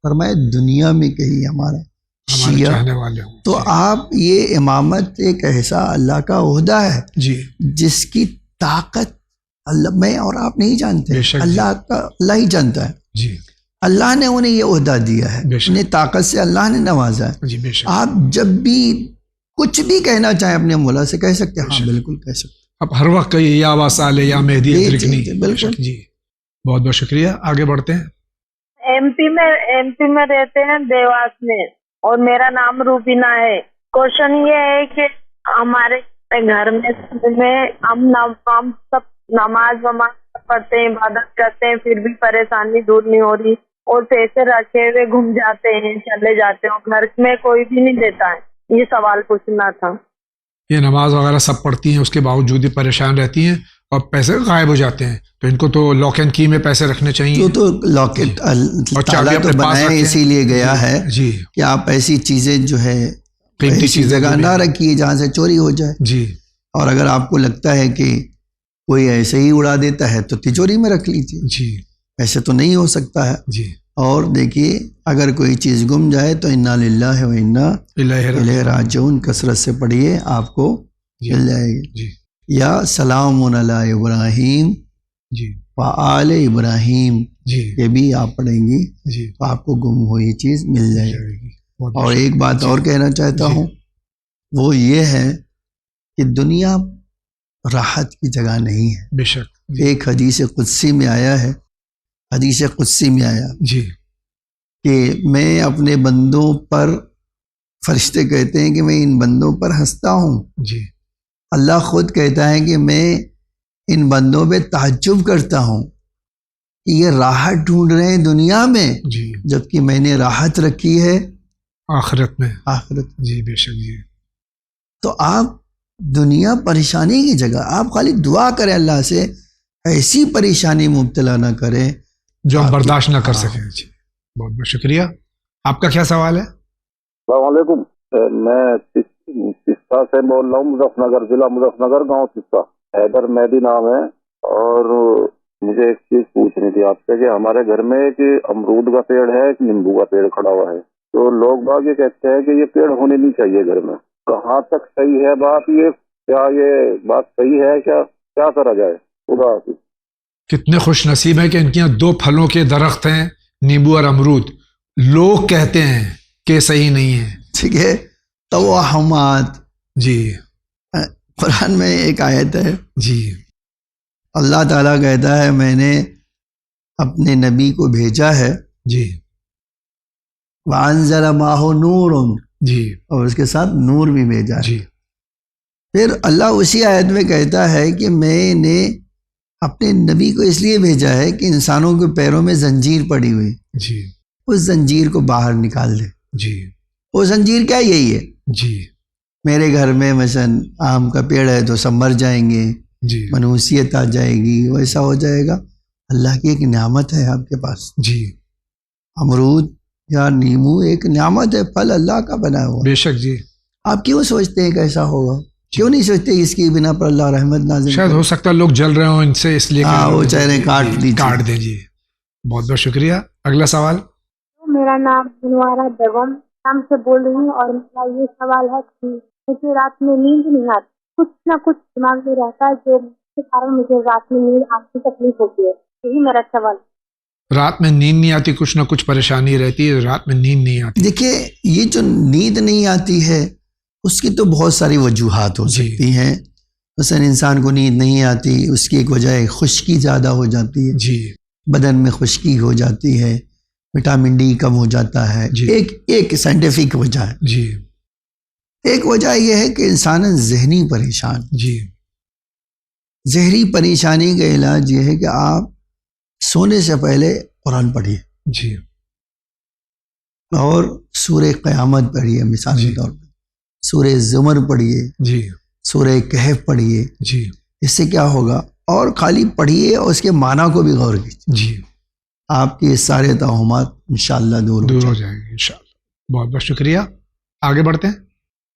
فرمایا دنیا میں کہیں ہمارا ہمارے شیعہ، چاہنے والے ہوں. تو آپ یہ امامت ایک ایسا اللہ کا عہدہ ہے جی جس کی طاقت اللہ میں اور آپ نہیں جانتے، بے شک جی. اللہ ہی جانتا ہے. جی اللہ نے انہیں یہ عہدہ دیا ہے، بے شک. انہیں طاقت سے اللہ نے نوازا ہے. جی بے شک. آپ جب بھی کچھ بھی کہنا چاہیں اپنے مولا سے کہہ سکتے ہیں. بے ہاں شک. بالکل کہہ سکتے اب ہر وقت کہیے یا واسال یا مہدی جی، ادرکنی. جی، جی، بالکل. جی بہت بہت شکریہ. آگے بڑھتے ہیں. ایم پی میں رہتے ہیں دیواس میں، اور میرا نام روبینہ ہے. کوشچن یہ ہے کہ ہمارے گھر میں ہم سب نماز وماز پڑھتے ہیں، عبادت کرتے ہیں، پھر بھی پریشانی دور نہیں ہو رہی، اور پیسے رکھے ہوئے گھوم جاتے ہیں، چلے جاتے ہیں، گھر میں کوئی بھی نہیں دیتا ہے. یہ سوال پوچھنا تھا. یہ نماز وغیرہ سب پڑھتی ہیں، اس کے باوجود بھی پریشان رہتی ہیں اور پیسے غائب ہو جاتے ہیں، تو ان کو تو لاک اینڈ کی میں پیسے رکھنے چاہیے. تو لاکٹ اور تعالیٰ چابی تو اپنے پاس بنایا رکھیں. اسی لیے گیا ہے جی کہ آپ ایسی چیزیں جو ہے قیمتی ایسی چیزیں جگہ جو بھی نہ ہیں. رکھیے جہاں سے چوری ہو جائے. جی اور اگر آپ کو لگتا ہے کہ کوئی ایسے ہی اڑا دیتا ہے تو تجوری میں رکھ لیجیے، جی ایسے تو نہیں ہو سکتا ہے. جی اور دیکھیے اگر کوئی چیز گم جائے تو انا للہ و انا الیہ راجعون کثرت سے پڑھیے، آپ کو جی مل جائے گی. جی یا سلام علی ابراہیم جی وآل ابراہیم، جی یہ بھی آپ پڑھیں گی جی تو آپ کو گم ہوئی چیز مل جائے گی. بہت اور ایک بات اور کہنا چاہتا جی. ہوں، وہ یہ ہے کہ دنیا راحت کی جگہ نہیں ہے. بے شک. جی ایک حدیث قدسی میں آیا ہے، حدیث قدسی میں آیا جی کہ میں اپنے بندوں پر، فرشتے کہتے ہیں کہ میں ان بندوں پر ہنستا ہوں. جی اللہ خود کہتا ہے کہ میں ان بندوں پہ تعجب کرتا ہوں کہ یہ راحت ڈھونڈ رہے ہیں دنیا میں، جی جبکہ میں نے راحت رکھی ہے آخرت میں. آخرت. جی بے شک. جی تو آپ دنیا پریشانی کی جگہ، آپ خالی دعا کریں اللہ سے ایسی پریشانی مبتلا نہ کریں جو ہم برداشت نہ کر ہاں. سکیں. جی بہت بہت شکریہ. آپ کا کیا سوال ہے؟ السلام علیکم. میں سستا سے بول رہا ہوں، مظفر نگر ضلع، مظفر نگر گاؤں سستا. حیدر مہدی نام ہے. اور مجھے ایک چیز پوچھنی تھی آپ سے کہ ہمارے گھر میں ایک امرود کا پیڑ ہے، ایک نیمبو کا پیڑ کھڑا ہوا ہے. تو لوگ باغ یہ کہتے ہیں کہ یہ پیڑ ہونے نہیں چاہیے گھر میں. کہاں تک صحیح ہے بات؟ یہ بات صحیح ہے؟ کیا کرا جائے؟ خدا حافظ. کتنے خوش نصیب ہیں کہ ان کے یہاں 2 پھلوں کے درخت ہیں، نیمبو اور امرود. لوگ کہتے ہیں کہ صحیح نہیں ہے. ٹھیک ہے. توہمات. جی قرآن میں ایک آیت ہے، جی اللہ تعالیٰ کہتا ہے میں نے اپنے نبی کو بھیجا ہے، جی وَأَنزَلَ مَعَهُ نُورٌ، جی اور اس کے ساتھ نور بھی بھیجا ہے. جی پھر اللہ اسی آیت میں کہتا ہے کہ میں نے اپنے نبی کو اس لیے بھیجا ہے کہ انسانوں کے پیروں میں زنجیر پڑی ہوئی، جی اس زنجیر کو باہر نکال دے. جی وہ زنجیر کیا؟ یہی ہے. جی میرے گھر میں مثلا آم کا پیڑ ہے تو سب مر جائیں گے، جی منوسیت آ جائے گی، ویسا ہو جائے گا. اللہ کی ایک نعمت ہے آپ کے پاس، جی امرود یا نیمو ایک نعمت ہے، پھل اللہ کا بنا ہوا. بے شک. جی آپ کیوں سوچتے ہیں کہ ایسا ہوگا؟ کیوں نہیں سوچتے اس کی بنا پر اللہ رحمت نازل شاید ہو سکتا ہے لوگ جل رہے ہوں ان سے، اس لیے ہاں وہ چہرے کاٹ دیجیے. کاٹ دیں. جی بہت بہت شکریہ. اگلا سوال. میرا نام منوارا بیگم شام سے بول رہی ہوں، اور میرا یہ سوال ہے کہ مجھے رات میں نیند نہیں آتی، کچھ نہ کچھ دماغ میں رہتا ہے جو کے کارن مجھے رات میں نیند آنے کی تکلیف ہوتی ہے. یہی میرا سوال. رات میں نیند نہیں آتی، کچھ نہ کچھ پریشانی رہتی ہے، رات میں نیند نہیں آتی. دیکھیے یہ جو نیند نہیں آتی ہے اس کی تو بہت ساری وجوہات ہو سکتی ہیں. مثلا انسان کو نیند نہیں آتی، اس کی ایک وجہ ہے خشکی زیادہ ہو جاتی ہے، جی بدن میں خشکی ہو جاتی ہے، وٹامن ڈی کم ہو جاتا ہے. جی. ایک سائنٹیفک وجہ ہے. جی ایک وجہ یہ ہے کہ انسان ذہنی پریشان. جی ذہنی پریشانی کا علاج یہ ہے کہ آپ سونے سے پہلے قرآن پڑھیے، جی اور سورہ قیامت پڑھیے، مثال کے طور پہ سورہ زمر پڑھیے، جی سورہ کہف پڑھیے. جی اس سے کیا ہوگا؟ اور خالی پڑھیے اور اس کے معنی کو بھی غور کیجیے، جی آپ کے سارے توہمات انشاءاللہ دور ہو جائیں گے انشاءاللہ. بہت بہت شکریہ. آگے بڑھتے ہیں.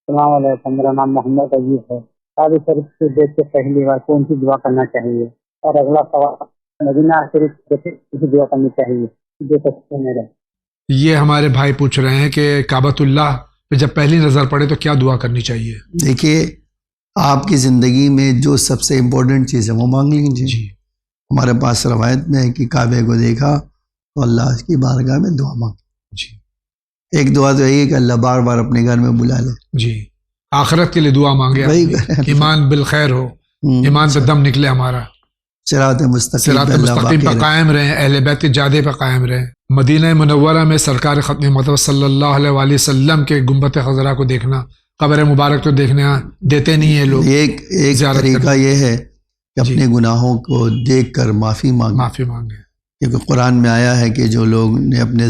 السلام علیکم، میرا نام محمد عزیز ہے. شادی شریف سے دیکھ کے پہلی بار کون سی دعا کرنا چاہیے؟ اور اگلا سوال، مدینہ شریف سے کون سی دعا کرنی چاہیے؟ جو سکتے میرے یہ ہمارے بھائی پوچھ رہے ہیں کہ کعبۃ اللہ پہ جب پہلی نظر پڑے تو کیا دعا کرنی چاہیے؟ دیکھیے آپ کی زندگی میں جو سب سے امپورٹنٹ چیز ہے وہ مانگ لیجیے. جی ہمارے پاس روایت میں ہے کہ کعبے کو دیکھا تو اللہ کی بارگاہ میں دعا مانگ. جی ایک دعا تو یہی ہے کہ اللہ بار بار اپنے گھر میں بلا لے. جی آخرت کے لیے دعا مانگے، وہی ایمان بالخیر ہو، ایمان پہ دم نکلے ہمارا، صراط مستقیم صراط پہ اللہ مستقیم باقی پر رہے. قائم رہیں، اہل بیت کے جادے پر قائم رہیں. مدینہ منورہ میں سرکار ختم مطلب صلی اللہ علیہ وآلہ وسلم کے گنبد خضرا کو دیکھنا، قبر مبارک تو دیکھنے دیتے نہیں ہیں لوگ. ایک زیارت طریقہ کرنا. یہ ہے کہ جی. اپنے گناہوں کو دیکھ کر معافی مانگے، معافی مانگے. کیونکہ قرآن میں آیا ہے کہ جو لوگ نے اپنے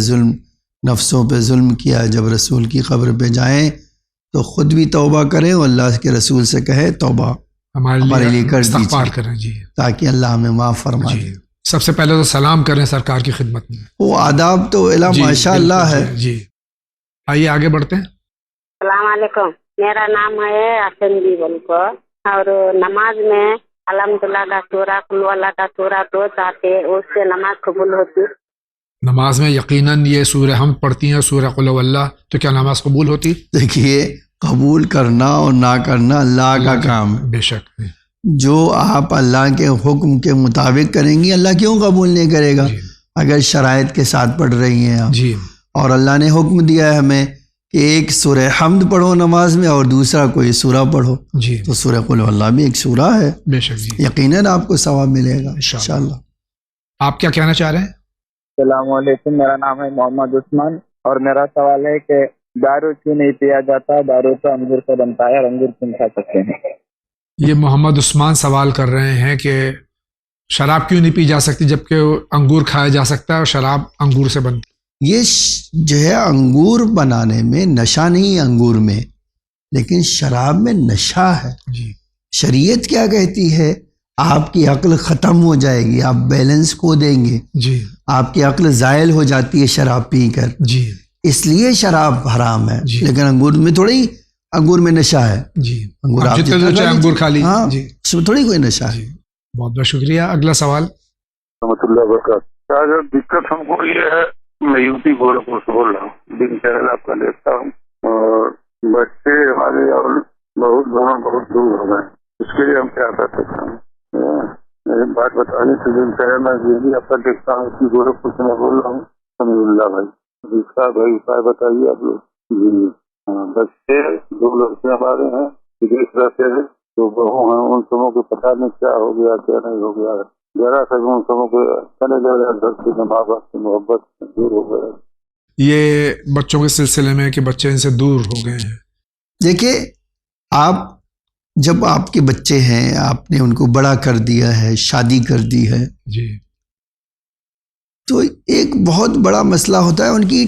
نفسوں پہ ظلم کیا جب رسول کی قبر پہ جائیں تو خود بھی توبہ کریں اور اللہ کے رسول سے کہے توبہ ہمارے لیے کر استغفار دیجیے کریں. جی تاکہ اللہ ہمیں معاف فرما جی. دے. سب سے پہلے تو سلام کریں سرکار کی خدمت میں. وہ آداب تو الا جی ماشاء بالکل. اللہ ہے. جی آئیے آگے بڑھتے ہیں. السلام علیکم. میرا نام ہے حسن جی بلکو، اور نماز میں الحمدللہ کا سورہ قل اللہ کا سورہ دو چاہتے اس سے نماز قبول ہوتی. نماز میں یقیناً یہ سورہ ہم پڑھتی ہیں، سورہ قل اللہ، تو کیا نماز قبول ہوتی؟ دیکھیے قبول کرنا اور نہ کرنا اللہ کا کام ہے. بے شک. جو آپ اللہ کے حکم کے مطابق کریں گی اللہ کیوں قبول نہیں کرے گا؟ جی اگر شرائط کے ساتھ پڑھ رہی ہیں آپ، جی اور اللہ نے حکم دیا ہے ہمیں کہ ایک سورہ حمد پڑھو نماز میں اور دوسرا کوئی سورہ پڑھو، جی تو سورہ قل اللہ بھی ایک سورہ ہے، بے شک. جی یقیناً آپ کو ثواب ملے گا انشاءاللہ. انشاءاللہ. آپ کیا کہنا چاہ رہے ہیں؟ السلام علیکم، میرا نام ہے محمد عثمان، اور میرا سوال ہے کہ دارو کیوں نہیں پیا جاتا؟ دارو تو انگور سے بنتا ہے اور انگور کیوں کھا سکتے ہیں؟ یہ محمد عثمان سوال کر رہے ہیں کہ شراب کیوں نہیں پی جا سکتی جبکہ انگور کھایا جا سکتا ہے اور شراب انگور سے بنتی؟ یہ جو ہے انگور بنانے میں نشہ نہیں ہے انگور میں، لیکن شراب میں نشہ ہے. جی شریعت کیا کہتی ہے؟ آپ کی عقل ختم ہو جائے گی، آپ بیلنس کھو دیں گے، جی آپ کی عقل زائل ہو جاتی ہے شراب پی کر، جی اس لیے شراب حرام ہے. جی. لیکن انگور میں تھوڑی، انگور میں نشہ ہے. جی انگور آپ آپ جتنے جتنا جو چاہے کھا انگور لیجیے. کھا لیجیے. ہاں جی اس میں تھوڑی کوئی نشہ ہے. جی بہت بہت شکریہ. اگلا سوال. رحمۃ اللہ وبرکاتہ. اگر دقت ہم کو یہ ہے، میں یوپی گورکھپور سے بول رہا ہوں، دن چینل آپ کا دیکھتا ہوں، اور بچے ہمارے اور بہت دور ہو گئے، اس کے لیے ہم کیا کر سکتے ہیں؟ میری بات بتانی تھی. دن چینل میں یہ بھی آپ کا دیکھتا ہوں، یوپی گورکھپور سے میں بول رہا ہوں، سمیع اللہ بھائی. اس کا بھائی اپائے بتائیے آپ لوگ. جی ہاں، بچے دو لڑکے ہمارے ہیں بدیش رہتے ہیں، جو بہو ہیں ان سبوں کو پتہ نہیں کیا ہو گیا کیا نہیں ہو گیا، ذرا سا ان سبوں کو چلے جا رہے گھر سے، ماں باپ کی محبت دور ہو گئے. یہ بچوں کے سلسلے میں کہ بچے ان سے دور ہو گئے ہیں. دیکھیے آپ جب آپ کے بچے ہیں، آپ نے ان کو بڑا کر دیا ہے، شادی کر دی ہے، جی تو ایک بہت بڑا مسئلہ ہوتا ہے ان کی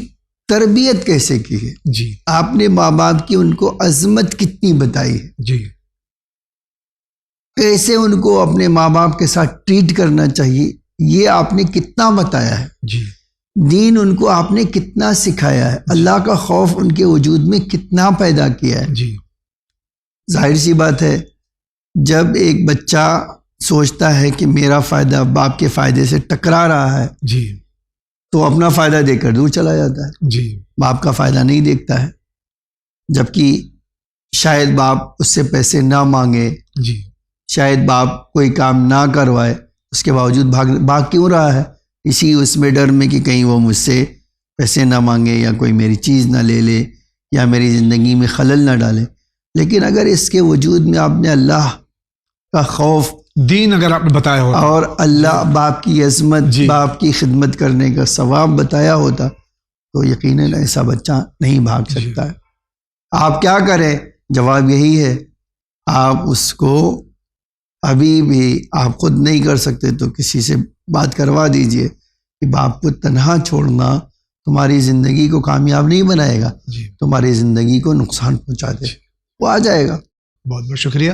تربیت کیسے کی ہے. جی آپ نے ماں باپ کی ان کو عظمت کتنی بتائی ہے، جی کیسے ان کو اپنے ماں باپ کے ساتھ ٹریٹ کرنا چاہیے، یہ آپ نے کتنا بتایا ہے. جی دین ان کو آپ نے کتنا سکھایا ہے، اللہ کا خوف ان کے وجود میں کتنا پیدا کیا ہے. جی ظاہر سی بات ہے جب ایک بچہ سوچتا ہے کہ میرا فائدہ باپ کے فائدے سے ٹکرا رہا ہے جی تو اپنا فائدہ دے کر دور چلا جاتا ہے، جی باپ کا فائدہ نہیں دیکھتا ہے. جبکہ شاید باپ اس سے پیسے نہ مانگے، جی شاید باپ کوئی کام نہ کروائے، اس کے باوجود بھاگ کیوں رہا ہے؟ اسی اس میں ڈر میں کہ کہیں وہ مجھ سے پیسے نہ مانگے یا کوئی میری چیز نہ لے لے یا میری زندگی میں خلل نہ ڈالے. لیکن اگر اس کے وجود میں آپ نے اللہ کا خوف، دین اگر آپ نے بتایا ہوتا اور اللہ باپ کی عظمت، جی. باپ کی خدمت کرنے کا ثواب بتایا ہوتا تو یقیناً ایسا بچہ نہیں بھاگ سکتا ہے. آپ کیا کریں؟ جواب یہی ہے، آپ اس کو ابھی بھی آپ خود نہیں کر سکتے تو کسی سے بات کروا دیجئے کہ باپ کو تنہا چھوڑنا تمہاری زندگی کو کامیاب نہیں بنائے گا، جی تمہاری زندگی کو نقصان پہنچا دے. وہ آ جائے گا. بہت بہت شکریہ.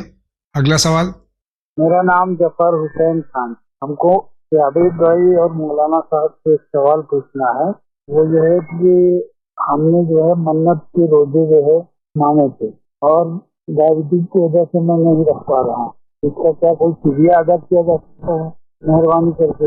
اگلا سوال. میرا نام ظفر حسین خان. ہم کو عابد بھائی اور مولانا صاحب سے ایک سوال پوچھنا ہے. وہ یہ ہے کہ ہم نے جو ہے منت کے روزے جو ہے مانے تھے، اور ڈائبٹیز کی وجہ سے میں نہیں رکھ پا رہا ہوں. اس کا کیا کوئی فدیہ ادا کیا جا سکتا ہے؟ مہربانی کر کے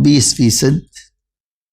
20%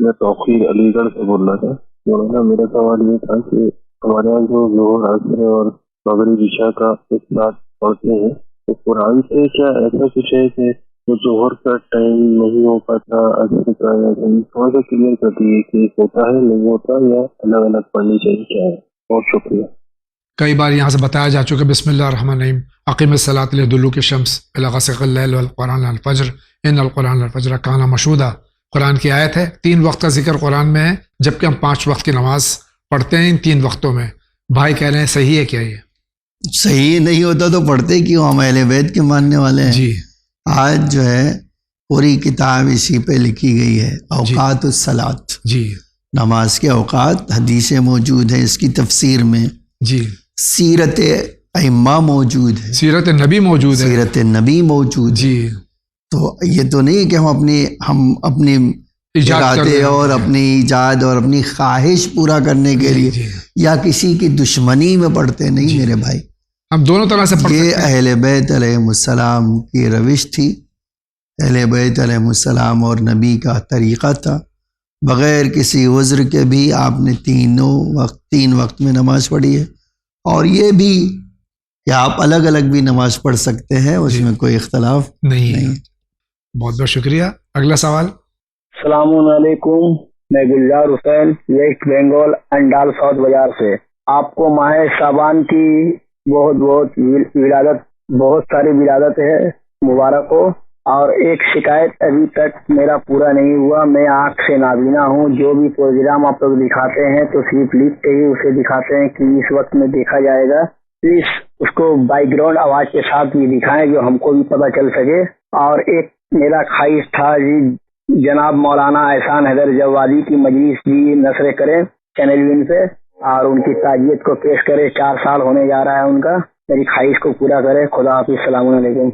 میں توقیر علی گڑھ سے بول رہا تھا. مولانا میرا سوال یہ تھا کہ ہمارے یہاں جو ظہر عصر اور مغرب عشاء کا ایک ساتھ پڑھتے ہیں تو قرآن سے کیا ایسا کچھ ہے کہ جو ظہر کا ٹائم نہیں ہو پاتا عصر کا یا تھوڑا سا کلیئر کر دیے کہ ہوتا ہے نہیں ہوتا یا الگ الگ پڑھنی چاہیے کیا ہے؟ بہت شکریہ. کئی بار یہاں سے بتایا جا چکا. بسم اللہ الرحمن الرحیم. اقیم الصلاۃ لدلوک الشمس الی غسق اللیل والقرآن الفجر ان القرآن الفجر کان مشہودا. قرآن کی آیت ہے. 3 وقت کا ذکر قرآن میں ہے جبکہ ہم 5 وقت کی نماز پڑھتے ہیں ان 3 وقتوں میں. بھائی کہہ رہے ہیں صحیح ہے کیا؟ یہ صحیح نہیں ہوتا تو پڑھتے کیوں؟ ہم اہل بیت کے ماننے والے ہیں. جی آج جو ہے پوری کتاب اسی پہ لکھی گئی ہے، اوقات الصلاۃ. جی نماز کے اوقات حدیثیں موجود ہیں اس کی تفسیر میں. جی سیرت ائمہ موجود ہے، سیرت نبی موجود ہے. سیرت نبی موجود ہے. جی تو یہ تو نہیں کہ ہم اپنی ایجاد کر ارادے رہے ہیں. اور اپنی ایجاد اور اپنی خواہش پورا کرنے کے لیے جی یا کسی کی دشمنی میں پڑھتے نہیں. میرے بھائی ہم دونوں طرح سے پڑھ یہ سکتے ہیں. اہل بیت علیہ السلام کی روش تھی. اہل بیت علیہ السلام اور نبی کا طریقہ تھا. بغیر کسی عذر کے بھی آپ نے 3 وقت میں نماز پڑھی ہے. اور یہ بھی کہ آپ الگ الگ بھی نماز پڑھ سکتے ہیں، اس میں کوئی اختلاف نہیں. بہت بہت شکریہ. اگلا سوال. السلام علیکم، میں گلزار حسین ویسٹ بنگال انڈال ساؤتھ بازار سے. آپ کو ماہ شعبان کی بہت بہت ولادت، بہت ساری ولادت ہے مبارک ہو. اور ایک شکایت ابھی تک میرا پورا نہیں ہوا. میں آنکھ سے نابینا ہوں. جو بھی پروگرام آپ لوگ دکھاتے ہیں تو صرف لکھ کے ہی اسے دکھاتے ہیں کہ اس وقت میں دیکھا جائے گا. پلیز اس کو بیک گراؤنڈ آواز کے ساتھ بھی دکھائیں جو ہم کو بھی پتہ چل سکے. اور ایک میرا خواہش تھا جی، جناب مولانا احسان حیدر جوادی کی مجلس بھی نشر کریں چینل وین پہ اور ان کی تعزیت کو پیش کرے. 4 سال ہونے جا رہا ہے ان کا. میری خواہش کو پورا کرے. خدا حافظ. السلام علیکم.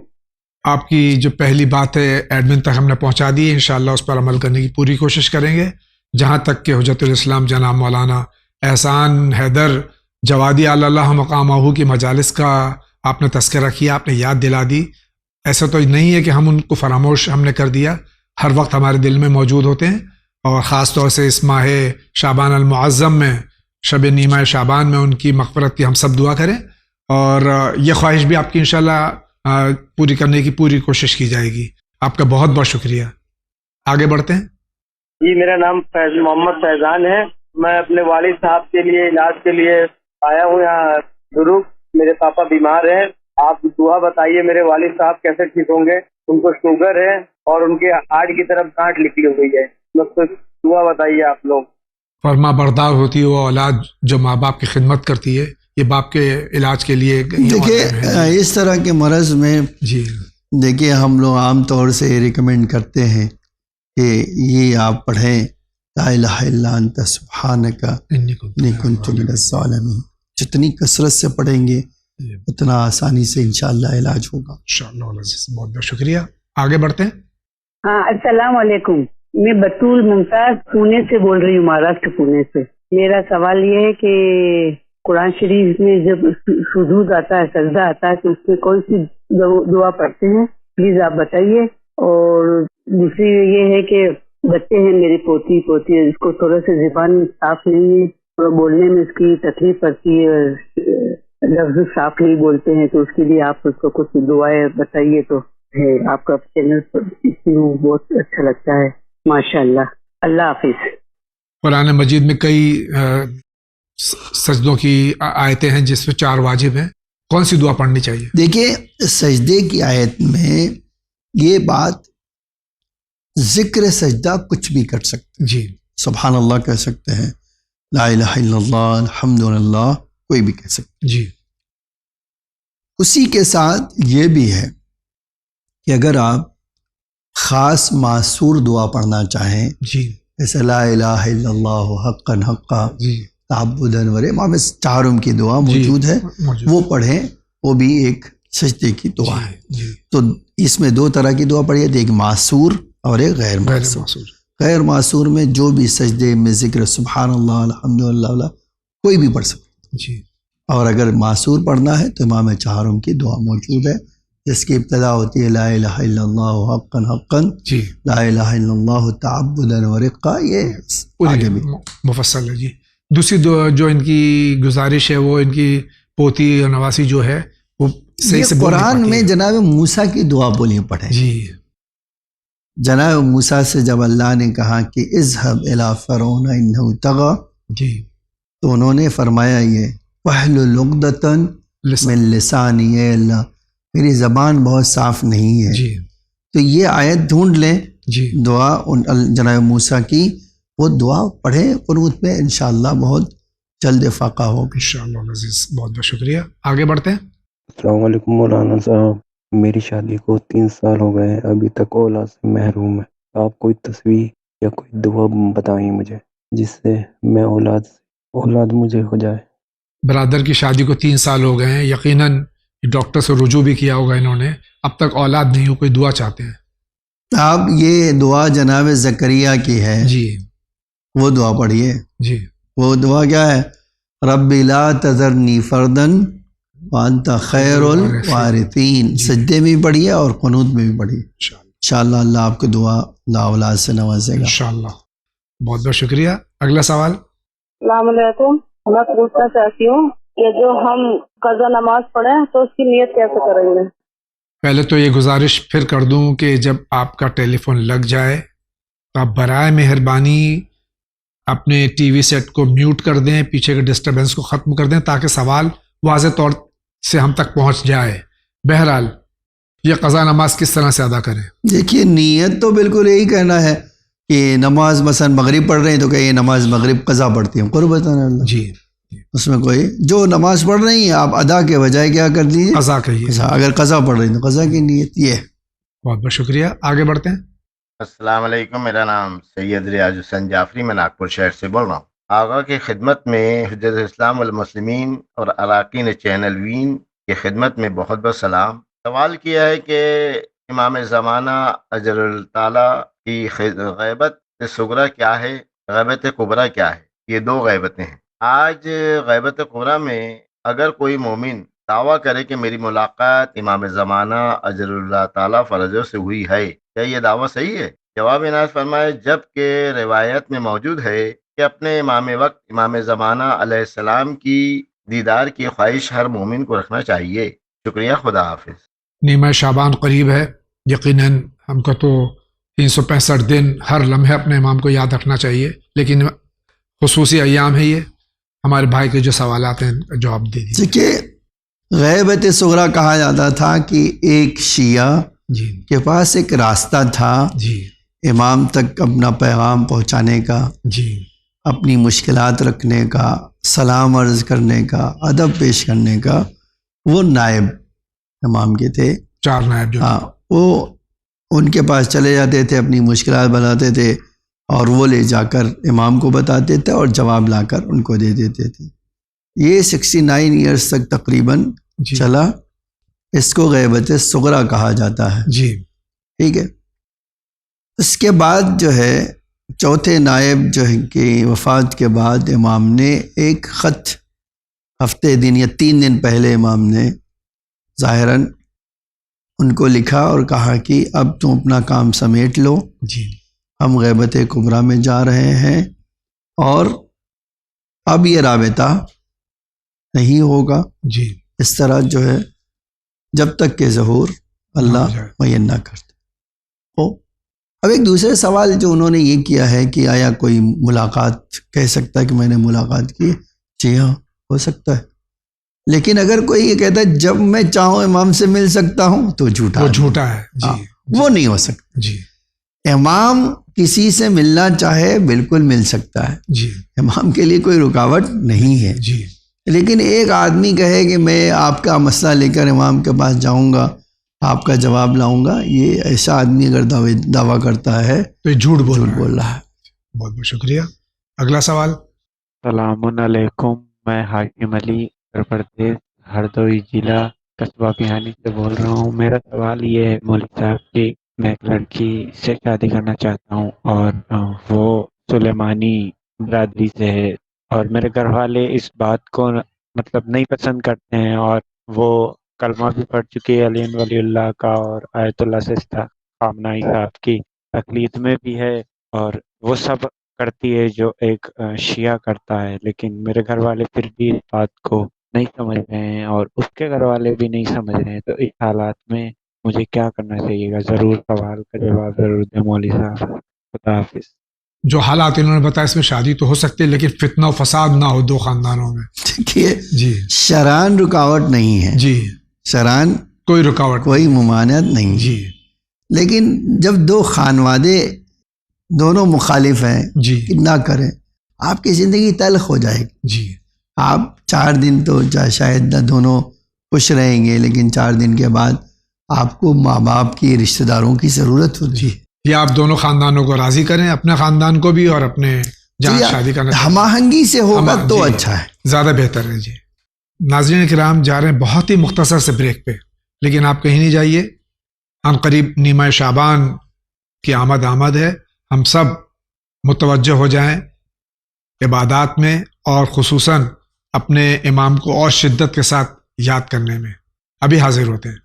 آپ کی جو پہلی بات ہے ایڈمن تک ہم نے پہنچا دی ہے. انشاءاللہ اس پر عمل کرنے کی پوری کوشش کریں گے. جہاں تک کہ حجت الاسلام جناب مولانا احسان حیدر جوادی علی اللہ مقامہ کی مجالس کا آپ نے تذکرہ کیا، آپ نے یاد دلا دی. ایسا تو نہیں ہے کہ ہم ان کو فراموش ہم نے کر دیا. ہر وقت ہمارے دل میں موجود ہوتے ہیں. اور خاص طور سے اس ماہ شعبان المعظم میں، شب نیمہ شعبان میں ان کی مغفرت کی ہم سب دعا کریں. اور یہ خواہش بھی آپ کی انشاءاللہ پوری کرنے کی پوری کوشش کی جائے گی. آپ کا بہت بہت شکریہ. آگے بڑھتے ہیں. جی میرا نام محمد فیضان ہے. میں اپنے والد صاحب کے لیے علاج کے لیے آیا ہوں یہاں درو. میرے پاپا بیمار ہیں. آپ دعا بتائیے میرے والد صاحب کیسے ٹھیک ہوں گے. ان کو شوگر ہے اور ان کے ہارٹ کی طرف گانٹھ نکلی ہوئی ہے. بس دعا بتائیے آپ لوگ. فرما بردار ہوتی ہے وہ اولاد جو ماں باپ کی خدمت کرتی ہے. یہ باپ کے علاج کے لیے دیکھیے اس طرح کے مرض میں جی دیکھیے ہم لوگ عام طور سے ریکمینڈ کرتے ہیں کہ یہ آپ پڑھیں لا الہ الا انت سبحانک انی کنت من الظالمین. جتنی کثرت سے پڑھیں گے اتنا آسانی سے انشاءاللہ علاج ہوگا. بہت بہت شکریہ. آگے بڑھتے ہیں. ہاں السلام علیکم. میں بطول ممتاز پونے سے بول رہی ہوں، مہاراشٹر پونے سے. میرا سوال یہ ہے کہ قرآن شریف میں جب سجود آتا ہے، سجدہ آتا ہے، تو اس میں کون سی دعا پڑھتے ہیں؟ پلیز آپ بتائیے. اور دوسری یہ ہے کہ بچے ہیں میری پوتی ہے، اس کو تھوڑا سا زبان صاف نہیں ہے اور بولنے میں اس کی تکلیف پڑتی ہے، لفظ صاف نہیں بولتے ہیں. تو اس کے لیے آپ اس کو کچھ دعائیں بتائیے. تو ہے آپ کا چینل بہت اچھا لگتا ہے ماشاء اللہ. اللہ حافظ. قرآن مجید میں کئی سجدوں کی آیتیں ہیں جس میں 4 واجب ہیں. کون سی دعا پڑھنی چاہیے؟ دیکھیے سجدے کی آیت میں یہ بات ذکر سجدہ کچھ بھی کر سکتے ہیں. جی سبحان اللہ کہہ سکتے ہیں، لا الہ الا اللہ، الحمدللہ، کوئی بھی کہہ سکتے ہیں. جی اسی کے ساتھ یہ بھی ہے کہ اگر آپ خاص معصور دعا پڑھنا چاہیں، جی جیسے لا الہ الا اللہ حقا حقا جی تعبداً وراء میں چاروں کی دعا موجود ہے، وہ پڑھیں. وہ بھی ایک سجدے کی دعا ہے. جی تو اس میں 2 طرح کی دعا پڑھی ہے، ایک معصور اور ایک غیر معصور. غیر معصور میں جو بھی سجدے میں ذکر سبحان اللہ، الحمدللہ، کوئی بھی پڑھ سکتے. جی اور اگر معصور پڑھنا ہے تو امام چہارم کی دعا موجود ہے، جس کی ابتدا ہوتی ہے لا الہ الا اللہ حقا حقا جی لا الہ الا اللہ تعبدا ورقا، یہ آگے بھی مفصل ہے جی. دوسری جو ان کی گزارش ہے وہ ان کی پوتی اور نواسی جو ہے وہ صحیح سے یہ بول نہیں قرآن پاتی میں ہے. جناب موسیٰ کی دعا بولی پڑھیں. جی جناب موسیٰ سے جب اللہ نے کہا کہ اذهب الی فرعون انہ طغی، جی تو انہوں نے فرمایا یہ واحلل عقدۃ من لسانی، اے اللہ میری زبان بہت صاف نہیں ہے. جی تو یہ آیت ڈھونڈ لیں، جی دعا جناب موسیٰ کی، وہ دعا پڑھیں قنوت میں، انشاءاللہ بہت جلد افاقہ ہوگا. انشاءاللہ العزیز. بہت بہت شکریہ. آگے بڑھتے ہیں. السلام علیکم مولانا صاحب، میری شادی کو 3 سال ہو گئے ہیں، ابھی تک اولاد سے محروم ہے. آپ کوئی تصویر یا کوئی دعا بتائیں مجھے جس سے میں اولاد مجھے ہو جائے. برادر کی شادی کو 3 سال ہو گئے ہیں، یقیناً ڈاکٹر سے رجوع بھی کیا ہوگا انہوں نے، اب تک اولاد نہیں ہو، کوئی دعا چاہتے ہیں. آپ یہ دعا جناب زکریا کی ہے، جی وہ دعا پڑھیے. جی وہ دعا کیا ہے؟ رب لا تذرنی فردن وانت خیر الوارثین. سجدے میں بھی پڑھیے اور قنوت میں بھی پڑھیے. انشاءاللہ اللہ آپ کو دعا لا اولاد سے نوازے گا. انشاءاللہ. بہت بہت شکریہ. اگلا سوال. السلام علیکم. میں پوچھنا چاہتی ہوں کہ جو ہم قضا نماز پڑھیں تو اس کی نیت کیسے کریں گے؟ پہلے تو یہ گزارش پھر کر دوں کہ جب آپ کا ٹیلی فون لگ جائے تو آپ برائے مہربانی اپنے ٹی وی سیٹ کو میوٹ کر دیں، پیچھے کے ڈسٹربنس کو ختم کر دیں تاکہ سوال واضح طور سے ہم تک پہنچ جائے. بہرحال یہ قضا نماز کس طرح سے ادا کریں؟ دیکھیے نیت تو بالکل یہی کہنا ہے کہ نماز مثلا مغرب پڑھ رہے ہیں تو کہ یہ نماز مغرب قضا پڑھتی ہوں، قربت اللہ. جی اس میں کوئی جو نماز پڑھ رہی ہیں آپ ادا کے بجائے کیا کر دیجیے؟ قضا کہیے. اگر قضا پڑھ رہی ہیں تو قضا کی نیت یہ ہے. بہت بہت شکریہ. آگے بڑھتے ہیں. السلام علیکم، میرا نام سید ریاض حسین جعفری، میں ناگپور شہر سے بول رہا ہوں. آقا کی خدمت میں، حجت اسلام والمسلمین اور اراکین چینل وین کی خدمت میں بہت بہت سلام. سوال کیا ہے کہ امام زمانہ اجر تعالیٰ کی غیبت صغریٰ کیا ہے، غیبت کبریٰ کیا ہے؟ یہ 2 غیبتیں ہیں. آج غیبت کبریٰ میں اگر کوئی مومن دعویٰ کرے کہ میری ملاقات امام زمانہ اجر اللہ تعالیٰ فرجوں سے ہوئی ہے، کیا یہ دعویٰ صحیح ہے؟ جواب عنایت فرمائے جب کہ روایت میں موجود ہے کہ اپنے امام وقت امام زمانہ علیہ السلام کی دیدار کی خواہش ہر مومن کو رکھنا چاہیے. شکریہ. خدا حافظ. نیمہ شعبان قریب ہے، یقیناً ہم کو تو 365 دن ہر لمحے اپنے امام کو یاد رکھنا چاہیے، لیکن خصوصی ایام ہے یہ. ہمارے بھائی کے جو سوالات ہیں جواب دے دیجیے. دیکھیے غیبت صغریٰ کہا جاتا تھا کہ ایک شیعہ جی کے پاس ایک راستہ تھا جی امام تک اپنا پیغام پہنچانے کا، جی اپنی مشکلات رکھنے کا، سلام عرض کرنے کا، ادب پیش کرنے کا. وہ نائب امام کے تھے، 4 نائب جو ہاں، وہ ان کے پاس چلے جاتے تھے، اپنی مشکلات بتاتے تھے اور وہ لے جا کر امام کو بتاتے تھے اور جواب لا کر ان کو دے دیتے تھے. یہ 69 ایئرس تک تقریباً جی چلا. اس کو غیبت صغریٰ کہا جاتا ہے. جی ٹھیک ہے. اس کے بعد جو ہے چوتھے نائب جو ہے کہ وفات کے بعد امام نے ایک خط ہفتے دن یا 3 دن پہلے امام نے ظاہراً ان کو لکھا اور کہا کہ اب تم اپنا کام سمیٹ لو، جی ہم غیبت کبریٰ میں جا رہے ہیں اور اب یہ رابطہ نہیں ہوگا. جی اس طرح جو ہے جب تک کہ ظہور اللہ معین نہ کرتے. اب ایک دوسرے سوال جو انہوں نے یہ کیا ہے کہ آیا کوئی ملاقات کہہ سکتا ہے کہ میں نے ملاقات کی؟ جی ہاں، ہو سکتا ہے. لیکن اگر کوئی یہ کہتا ہے جب میں چاہوں امام سے مل سکتا ہوں تو جھوٹا ہے. جی وہ نہیں ہو سکتا. جی امام کسی سے ملنا چاہے بالکل مل سکتا ہے، جی امام کے لیے کوئی رکاوٹ نہیں ہے. جی لیکن ایک آدمی کہے کہ میں آپ کا مسئلہ لے کر امام کے پاس جاؤں گا، آپ کا جواب لاؤں گا، یہ ایسا آدمی اگر دعویٰ کرتا ہے تو یہ جھوٹ بول رہا ہے. بہت بہت شکریہ. اگلا سوال. السلام علیکم، میں حاکم علی اتر پردیش ہردوئی ضلع قصبہ بہانی سے بول رہا ہوں. میرا سوال یہ ہے مولوی صاحب کہ میں ایک لڑکی سے شادی کرنا چاہتا ہوں اور وہ سلیمانی برادری سے ہے اور میرے گھر والے اس بات کو مطلب نہیں پسند کرتے ہیں اور وہ کلمہ بھی پڑھ چکی ہے علی ولی اللہ کا، اور آیت اللہ سستہ خامنائی صاحب کی تقلید میں بھی ہے، اور وہ سب کرتی ہے جو ایک شیعہ کرتا ہے، لیکن میرے گھر والے پھر بھی اس بات کو نہیں سمجھ رہے ہیں اور اس کے گھر والے بھی نہیں سمجھ رہے ہیں. تو اس حالات میں مجھے کیا کرنا چاہیے گا؟ ضرور سوال کا جواب ضرور دیں مولوی صاحب. خدا حافظ. جو حالات انہوں نے بتایا اس میں شادی تو ہو سکتی ہے لیکن فتنہ و فساد نہ ہو دو خاندانوں میں. دیکھیے جی شرعاً رکاوٹ نہیں ہے، جی شرعاً کوئی رکاوٹ کوئی ممانعت نہیں، جی لیکن جب دو خانوادے دونوں مخالف ہیں جی کہ نہ کریں، آپ کی زندگی تلخ ہو جائے گی. جی آپ 4 دن تو شاید دونوں خوش رہیں گے، لیکن 4 دن کے بعد آپ کو ماں باپ کی رشتہ داروں کی ضرورت ہوگی. جی یہ آپ دونوں خاندانوں کو راضی کریں، اپنے خاندان کو بھی اور اپنے جہاں شادی کرنا ہم آہنگی سے ہوگا تو اچھا ہے، زیادہ بہتر ہے. جی ناظرین کرام، جا رہے ہیں بہت ہی مختصر سے بریک پہ، لیکن آپ کہیں نہیں جائیے. ہم قریب نیمہ شعبان کی آمد ہے، ہم سب متوجہ ہو جائیں عبادات میں اور خصوصاً اپنے امام کو اور شدت کے ساتھ یاد کرنے میں. ابھی حاضر ہوتے ہیں.